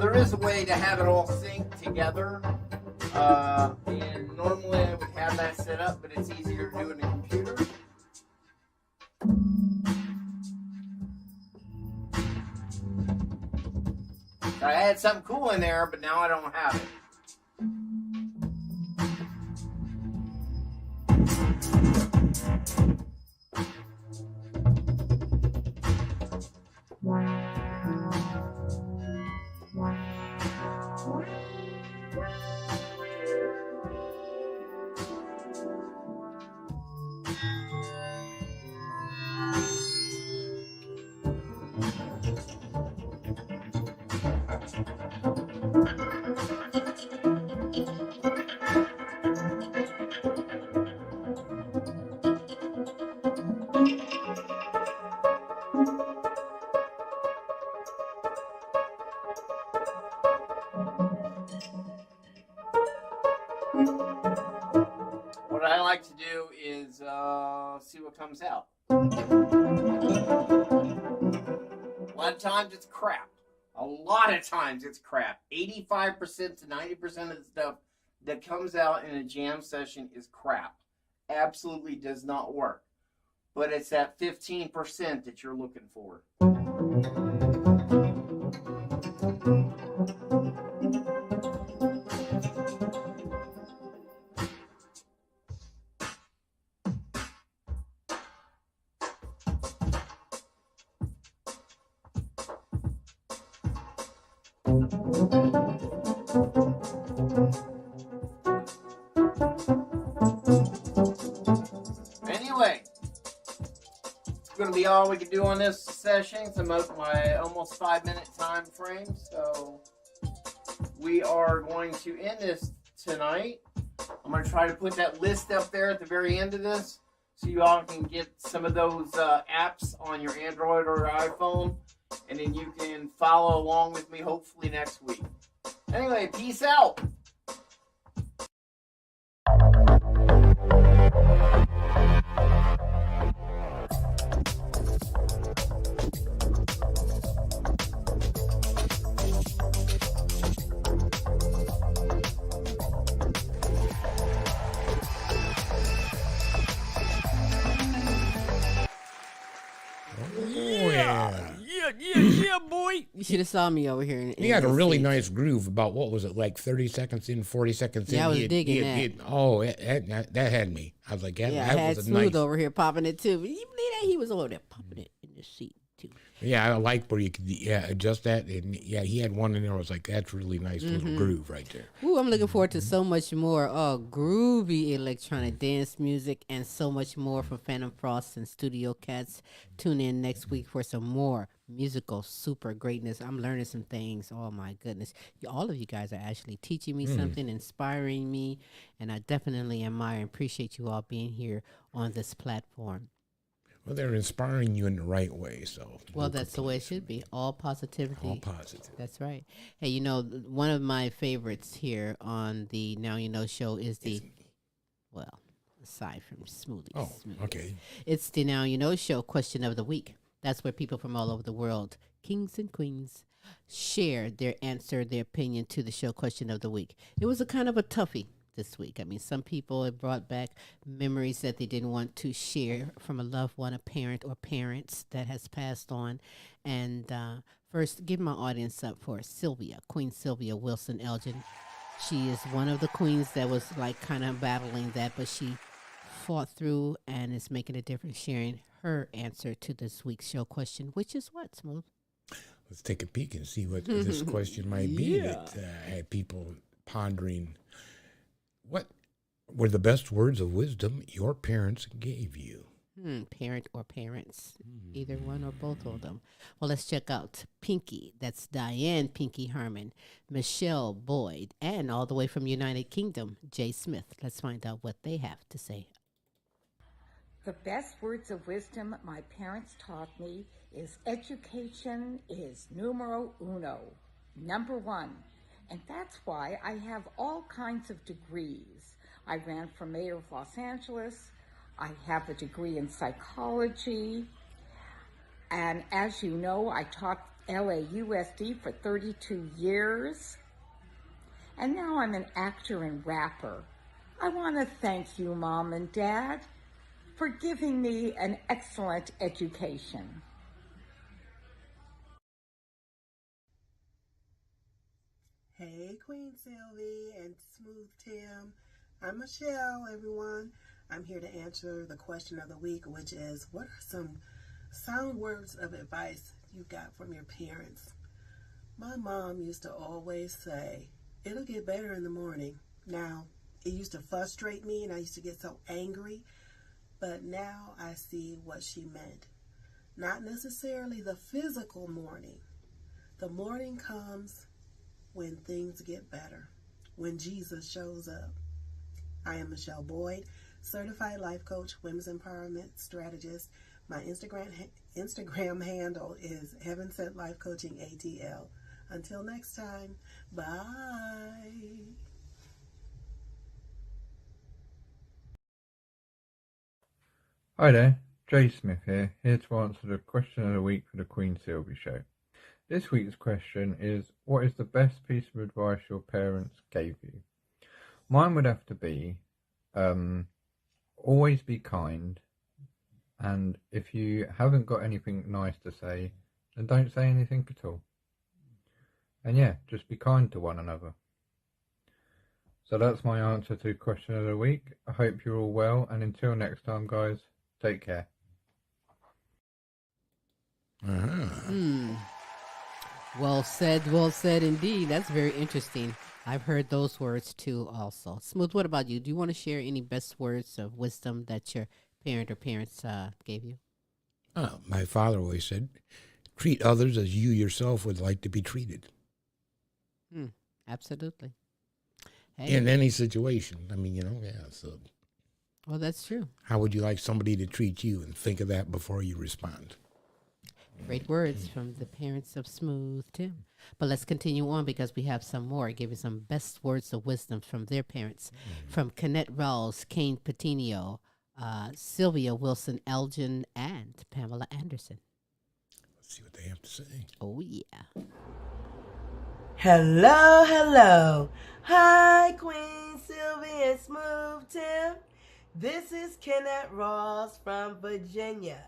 there is a way to have it all sync together. And normally I would have that set up, but it's easier to do in a computer. So I had something cool in there, but now I don't have it. What I like to do is see what comes out. A lot of times it's crap. A lot of times it's crap. 85% to 90% of the stuff that comes out in a jam session is crap. Absolutely does not work. But it's that 15% that you're looking for. Anyway, it's going to be all we can do on this session. It's about my almost 5-minute time frame. So we are going to end this tonight. I'm going to try to put that list up there at the very end of this so you all can get some of those apps on your Android or iPhone. And then you can follow along with me hopefully next week. Anyway, peace out. Yeah, boy. You should have saw me over here. He had a really nice groove about, what was it, like 30 seconds in, 40 seconds in? Yeah, I was digging that. That had me. I was like, that I had was a Smooth nice. over here popping it too. You believe that? He was over there popping it in the seat too. Yeah, I like where you could adjust that. And yeah, he had one in there. I was like, that's really nice little groove right there. Ooh, I'm looking forward to so much more groovy electronic dance music and so much more from Phantom Frost and Studio Catz. Tune in next week for some more musical super greatness. I'm learning some things. Oh my goodness. All of you guys are actually teaching me something, inspiring me, and I definitely admire and appreciate you all being here on this platform. Well, they're inspiring you in the right way, so. Well, that's the way it should be. All positivity. All positive. That's right. Hey, you know, one of my favorites here on the Now You Know show is aside from Smoothie. Oh, okay. It's the Now You Know show question of the week. That's where people from all over the world, kings and queens, share their answer, their opinion to the show question of the week. It was a kind of a toughie this week. I mean, some people have brought back memories that they didn't want to share from a loved one, a parent or parents that has passed on. And first, give my audience up for Sylvia, Queen Sylvia Wilson Elgin. She is one of the queens that was like kind of battling that, but she fought through and is making a difference, sharing her answer to this week's show question, which is what, Smooth? Let's take a peek and see what this question might be that had people pondering. What were the best words of wisdom your parents gave you? Parent or parents, either one or both of them. Well, let's check out Pinky. That's Diane Pinky Harmon, Michele Boyd, and all the way from United Kingdom, Jay Smith. Let's find out what they have to say. The best words of wisdom my parents taught me is education is numero uno, number one. And that's why I have all kinds of degrees. I ran for mayor of Los Angeles. I have a degree in psychology. And as you know, I taught LAUSD for 32 years. And now I'm an actor and rapper. I want to thank you, Mom and Dad, for giving me an excellent education. Hey, Queen Silvy and Smooth Tim. I'm Michelle, everyone. I'm here to answer the question of the week, which is, what are some sound words of advice you got from your parents? My mom used to always say, it'll get better in the morning. Now, it used to frustrate me and I used to get so angry, but now I see what she meant. Not necessarily the physical morning. The morning comes when things get better, when Jesus shows up. I am Michele Boyd, certified life coach, women's empowerment strategist. My Instagram handle is Heaven Sent Life Coaching ATL. Until next time, bye. Hi there, Jay Smith here to answer the question of the week for the Queen Silvy Show. This week's question is, what is the best piece of advice your parents gave you? Mine would have to be, always be kind, and if you haven't got anything nice to say, then don't say anything at all. And yeah, just be kind to one another. So that's my answer to question of the week. I hope you're all well, and until next time, guys, take care. Well said indeed. That's very interesting. I've heard those words too also. Smooth, what about you? Do you want to share any best words of wisdom that your parent or parents gave you? My father always said, treat others as you yourself would like to be treated. Absolutely. Hey. In any situation. I mean, so. Well, that's true. How would you like somebody to treat you? And think of that before you respond. Great words from the parents of Smooth Tim. But let's continue on because we have some more. Give you some best words of wisdom from their parents. From Kennette, Rawls, Kayne, Petiniot, Sylvia Wilson, Elgin, and Pamela Anderson. Let's see what they have to say. Oh, yeah. Hello. Hi, Queen Silvy and Smooth Tim. This is Kennette Rawls from Virginia.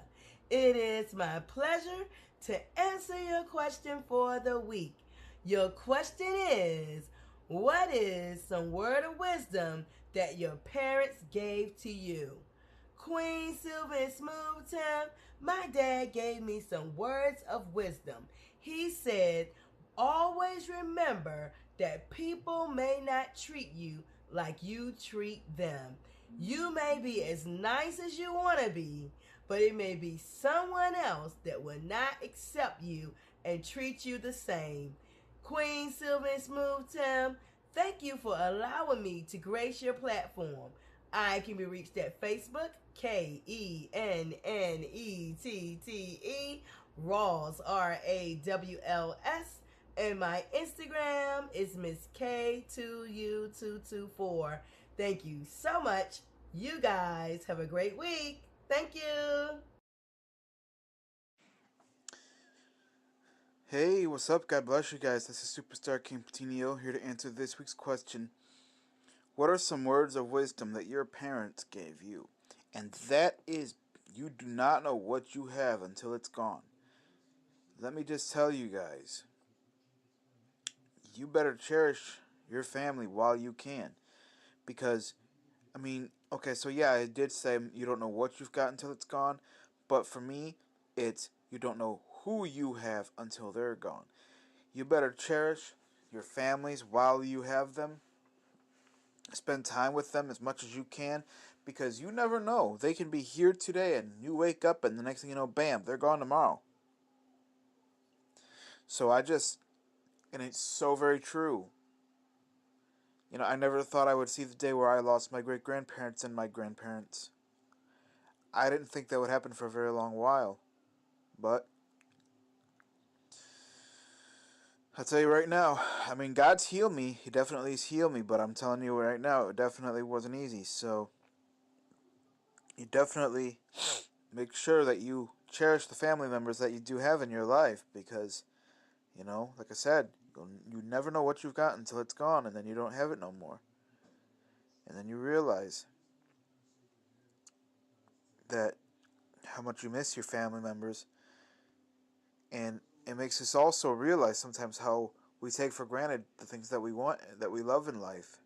It is my pleasure to answer your question for the week. Your question is, what is some word of wisdom that your parents gave to you? Queen Silvy and Smooth Tim, my dad gave me some words of wisdom. He said, always remember that people may not treat you like you treat them. You may be as nice as you want to be, but it may be someone else that will not accept you and treat you the same. Queen Silvy and Smooth Tim, thank you for allowing me to grace your platform. I can be reached at Facebook, KENNETTE, Rawls, RAWLS, and my Instagram is Miss K2U224. Thank you so much. You guys have a great week. Thank you. Hey, what's up? God bless you guys. This is Superstar King Petiniot here to answer this week's question. What are some words of wisdom that your parents gave you? And that is, you do not know what you have until it's gone. Let me just tell you guys, you better cherish your family while you can. Because, okay, so yeah, I did say you don't know what you've got until it's gone. But for me, it's you don't know who you have until they're gone. You better cherish your families while you have them. Spend time with them as much as you can, because you never know. They can be here today and you wake up and the next thing you know, bam, they're gone tomorrow. So and it's so very true. I never thought I would see the day where I lost my great-grandparents and my grandparents. I didn't think that would happen for a very long while. But I'll tell you right now, God's healed me. He definitely has healed me, but I'm telling you right now, it definitely wasn't easy. So you definitely make sure that you cherish the family members that you do have in your life, because You know, like I said, you never know what you've got until it's gone, and then you don't have it no more. And then you realize that how much you miss your family members. And it makes us also realize sometimes how we take for granted the things that we want, that we love in life.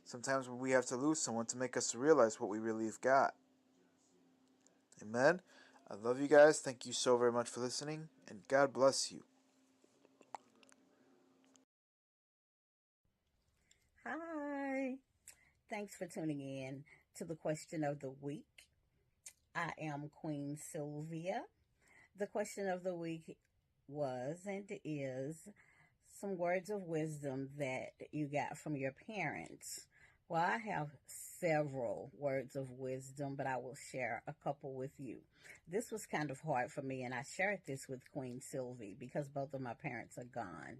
Sometimes we have to lose someone to make us realize what we really have got. Amen. I love you guys. Thank you so very much for listening, and God bless you. Hi. Thanks for tuning in to the question of the week. I am Queen Sylvia. The question of the week was and is some words of wisdom that you got from your parents. Well, I have several words of wisdom, but I will share a couple with you. This was kind of hard for me, and I shared this with Queen Silvy because both of my parents are gone.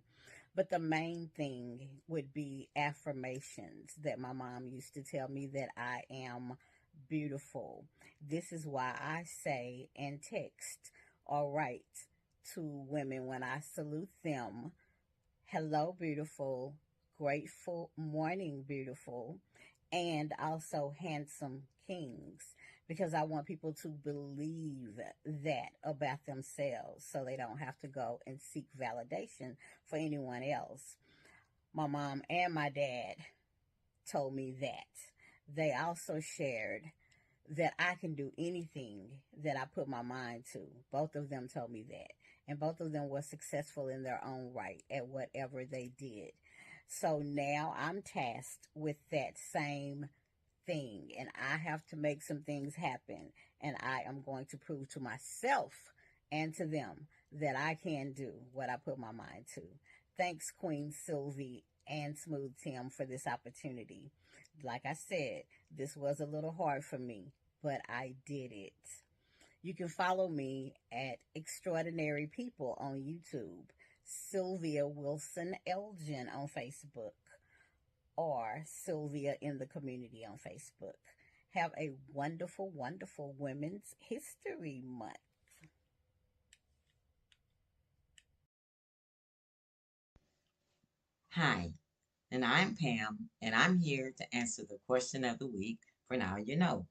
But the main thing would be affirmations that my mom used to tell me, that I am beautiful. This is why I say and text or write to women when I salute them, hello, beautiful, grateful morning, beautiful, and also handsome kings, because I want people to believe that about themselves so they don't have to go and seek validation for anyone else. My mom and my dad told me that. They also shared that I can do anything that I put my mind to. Both of them told me that. And both of them were successful in their own right at whatever they did. So now I'm tasked with that same thing, and I have to make some things happen, and I am going to prove to myself and to them that I can do what I put my mind to. Thanks, Queen Silvy and Smooth Tim, for this opportunity. Like I said, this was a little hard for me, but I did it. You can follow me at Extraordinary People on YouTube, Sylvia Wilson Elgin on Facebook, or Sylvia in the Community on Facebook. Have a wonderful, wonderful Women's History Month. Hi, and I'm Pam, and I'm here to answer the question of the week for Now You Know.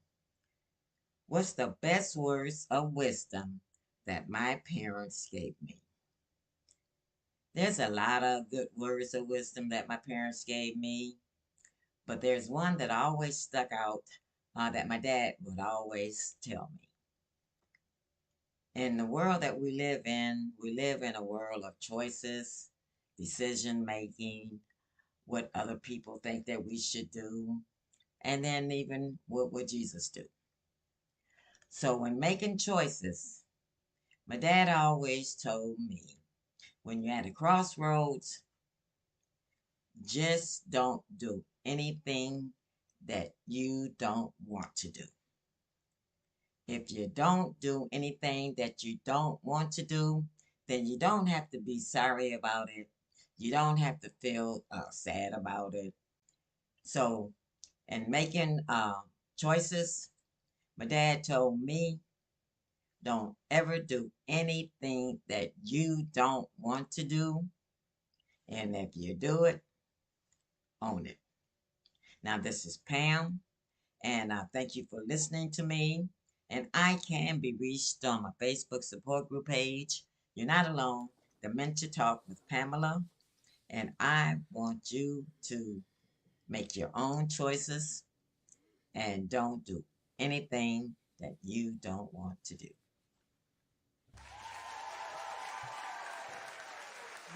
What's the best words of wisdom that my parents gave me? There's a lot of good words of wisdom that my parents gave me, but there's one that always stuck out that my dad would always tell me. In the world that we live in a world of choices, decision making, what other people think that we should do, and then even what would Jesus do. So when making choices, my dad always told me, when you're at a crossroads, just don't do anything that you don't want to do. If you don't do anything that you don't want to do, then you don't have to be sorry about it. You don't have to feel sad about it. So, in making choices, my dad told me, don't ever do anything that you don't want to do. And if you do it, own it. Now, this is Pam, and thank you for listening to me. And I can be reached on my Facebook support group page. You're Not Alone, Dementia Talk with Pamela. And I want you to make your own choices and don't do anything that you don't want to do.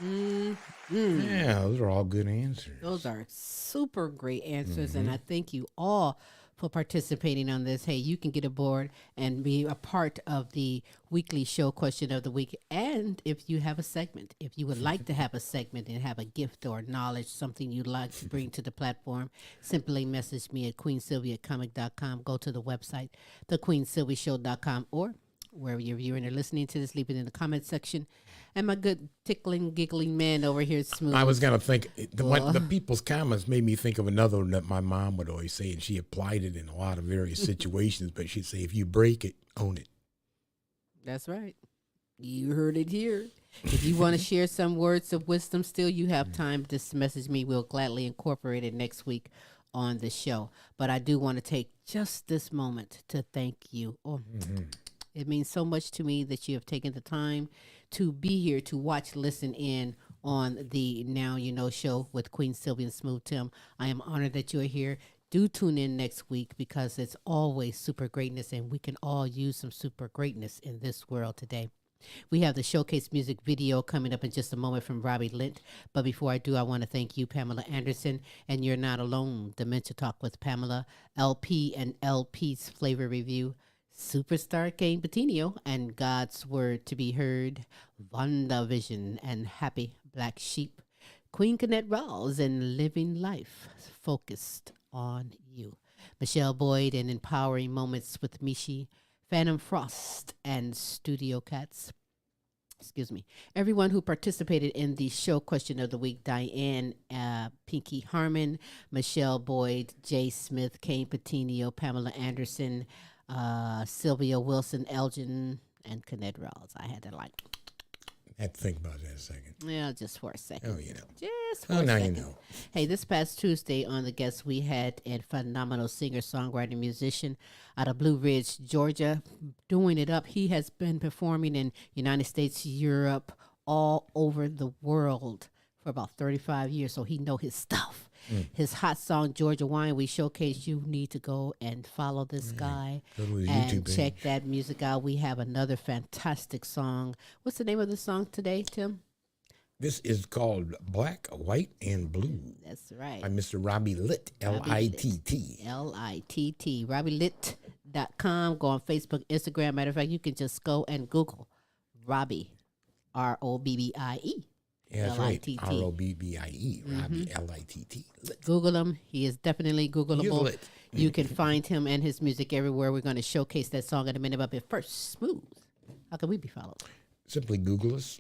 Yeah, those are all good answers. Those are super great answers, Mm-hmm. and I thank you all for participating on this. Hey, you can get aboard and be a part of the weekly show question of the week. And if you have a segment, if you would like to have a segment and have a gift or knowledge, something you'd like to bring to the platform, simply message me at queensylvia@comic.com. Go to the website, thequeensylviashow.com, or wherever you're viewing or listening to this, leave it in the comment section. And my good tickling, giggling man over here, Smooth. I was going to think, the people's comments made me think of another one that my mom would always say, and she applied it in a lot of various situations, but she'd say, if you break it, own it. That's right. You heard it here. If you want to share some words of wisdom still, you have time. Just message me. We'll gladly incorporate it next week on the show. But I do want to take just this moment to thank you. Oh, it means so much to me that you have taken the time to be here to watch, listen in on the Now You Know show with Queen Silvy and Smooth Tim. I am honored that you are here. Do tune in next week because it's always super greatness, and we can all use some super greatness in this world today. We have the showcase music video coming up in just a moment from Robbie Lint. But before I do, I want to thank you, Pamela Anderson, and You're Not Alone, Dementia Talk with Pamela, LP and LPs Flavor Review, Superstar Kayne Petiniot, and God's Word to be Heard, Vonda Vision, and Happy Black Sheep, Queen Kennette Rawls, and Living Life Focused on You. Michele Boyd and Empowering Moments with Michi, Phantom Frost, and Studio Catz. Excuse me. Everyone who participated in the show question of the week: Diane Pinky Harmon, Michele Boyd, Jay Smith, Kayne Petiniot, Pamela Anderson, Sylvia Wilson, Elgin, and Kennette Rawls. I had to I had to think about that a second. Yeah, just for a second. Oh, you know. Just for Oh, a now second. you know. Hey, this past Tuesday on the guest we had a phenomenal singer, songwriter, musician out of Blue Ridge, Georgia, doing it up. He has been performing in United States, Europe, all over the world for about 35 years, so he know his stuff. His hot song, Georgia Wine, we showcase. You need to go and follow this guy Go to his and YouTube page. check that music out. We have another fantastic song. What's the name of the song today, Tim? This is called Black, White, and Blue That's right. by Mr. Robbie Litt, L-I-T-T. L-I-T-T. RobbieLitt.com. Go on Facebook, Instagram. Matter of fact, you can just go and Google Robbie, R-O-B-B-I-E. Yeah, that's right. L-I-T-T. R-O-B-B-I-E, Robbie, L-I-T-T. Litt. Google him. He is definitely Googleable. Lit. You can find him and his music everywhere. We're going to showcase that song in a minute. But first, Smooth. How can we be followed? Simply Google us,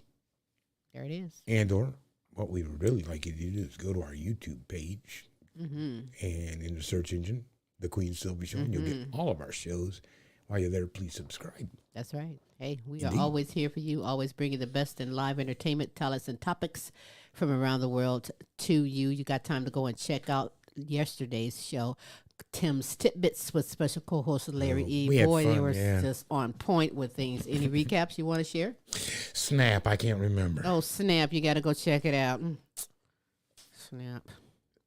There it is. and or what we would really like you to do is go to our YouTube page, and in the search engine, The Queen Silvy Show, and you'll get all of our shows. While you're there, please subscribe. That's right. Hey, we Indeed. are always here for you, always bringing the best in live entertainment, talents, and topics from around the world to you. You got time to go and check out yesterday's show, Tim's Tidbits with special co-host Larry E. we had Boy, they fun, were yeah. just on point with things. Any recaps you want to share? Snap, I can't remember. Oh, snap. You got to go check it out. Snap.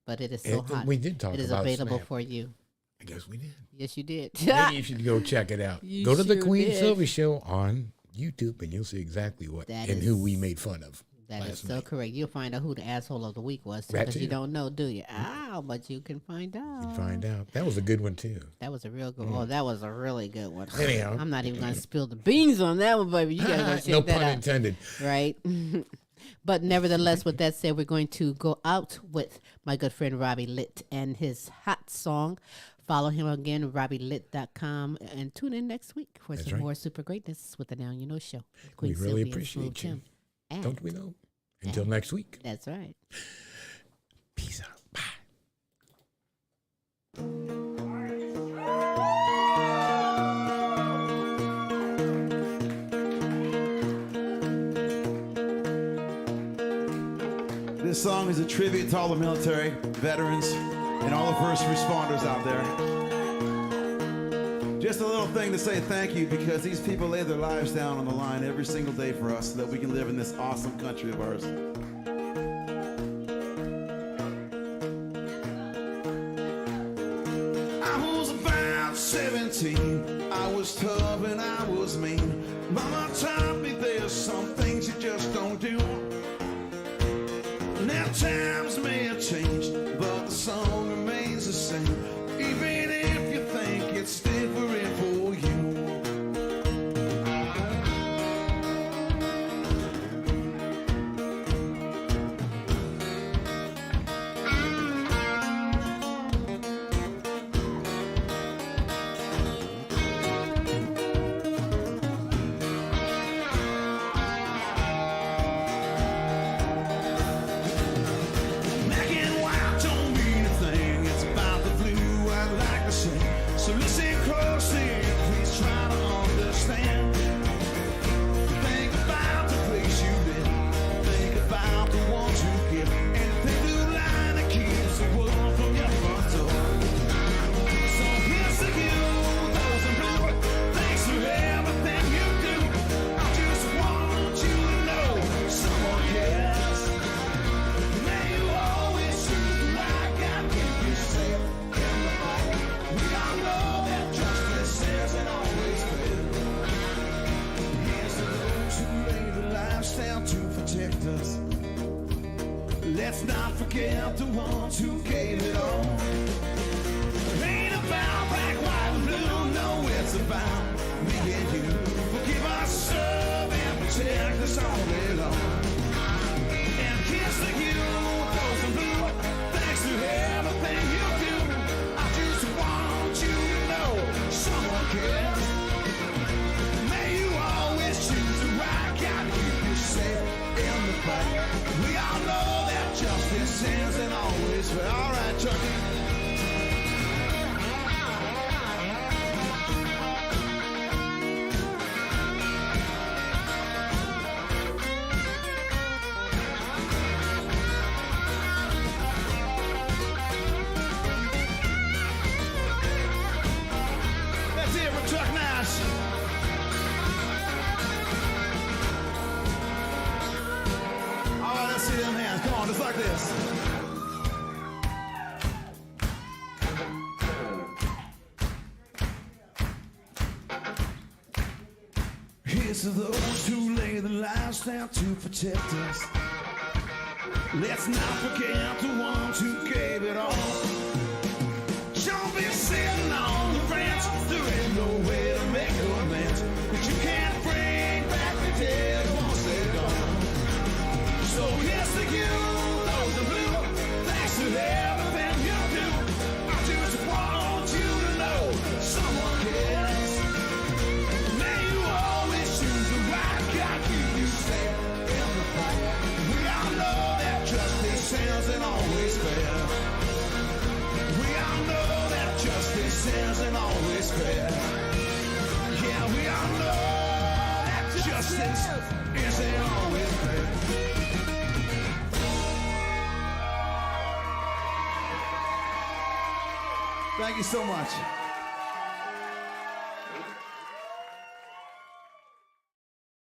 But it is so hot. We did talk It is about available Snap. for you. I guess we did. Yes, you did. Maybe you should go check it out. You Go to the sure Queen did. Silvy Show on YouTube, and you'll see exactly what That and is- who we made fun of. That is last so night. correct. You'll find out who the asshole of the week was That because you too. don't know, do you? Ow, but you can find out. You'd find out. That was a good one too. That was a real good one. Oh, that was a really good one. Anyhow. I'm not even going to spill the beans on that one, baby. You got to go check no that pun out. intended. Right? But nevertheless, with that said, we're going to go out with my good friend Robbie Litt and his hot song. Follow him again, RobbieLitt.com, and tune in next week for That's some right. more super greatness with the Now You Know show. We Queen really Silvy and appreciate Smooth you. Tim. And Don't we know? Until next week. That's right. Peace out. Bye. This song is a tribute to all the military veterans and all the first responders out there. Just a little thing to say thank you, because these people lay their lives down on the line every single day for us so that we can live in this awesome country of ours. I was about 17, I was tough and I was mean. Mama taught me there's some things you just don't do. Now times may have changed, but the song remains the same. Even if you think it's different for you. Black and white don't mean a thing. It's about the blue Let's not forget the ones who gave it all. Ain't about black, white, and blue. No, it's about me and you. We'll keep our serve and protect us all day long. And kiss the you, those in blue. Thanks to everything you do. I just want you to know someone cares. May you always choose the right guy to keep you safe in the fight. We all know that justice isn't always fair. All right, Chucky. Let's hear it for Chuck Nash. All right, let's see them hands. Come on, just like this. Here's to those who lay their lives down to protect us. Let's not forget the ones who gave it all. Don't be sitting on the fence. There ain't no way to make amends. But you can't bring back the dead once they're gone. So here's to you, those in blue. Thanks to everything you do. I just want you to know someone cares. May you always choose the right guy, keep you safe in the fight. We all know that justice isn't always fair. We all know that justice isn't always fair. Yeah, we all know that justice isn't always fair. Thank you so much.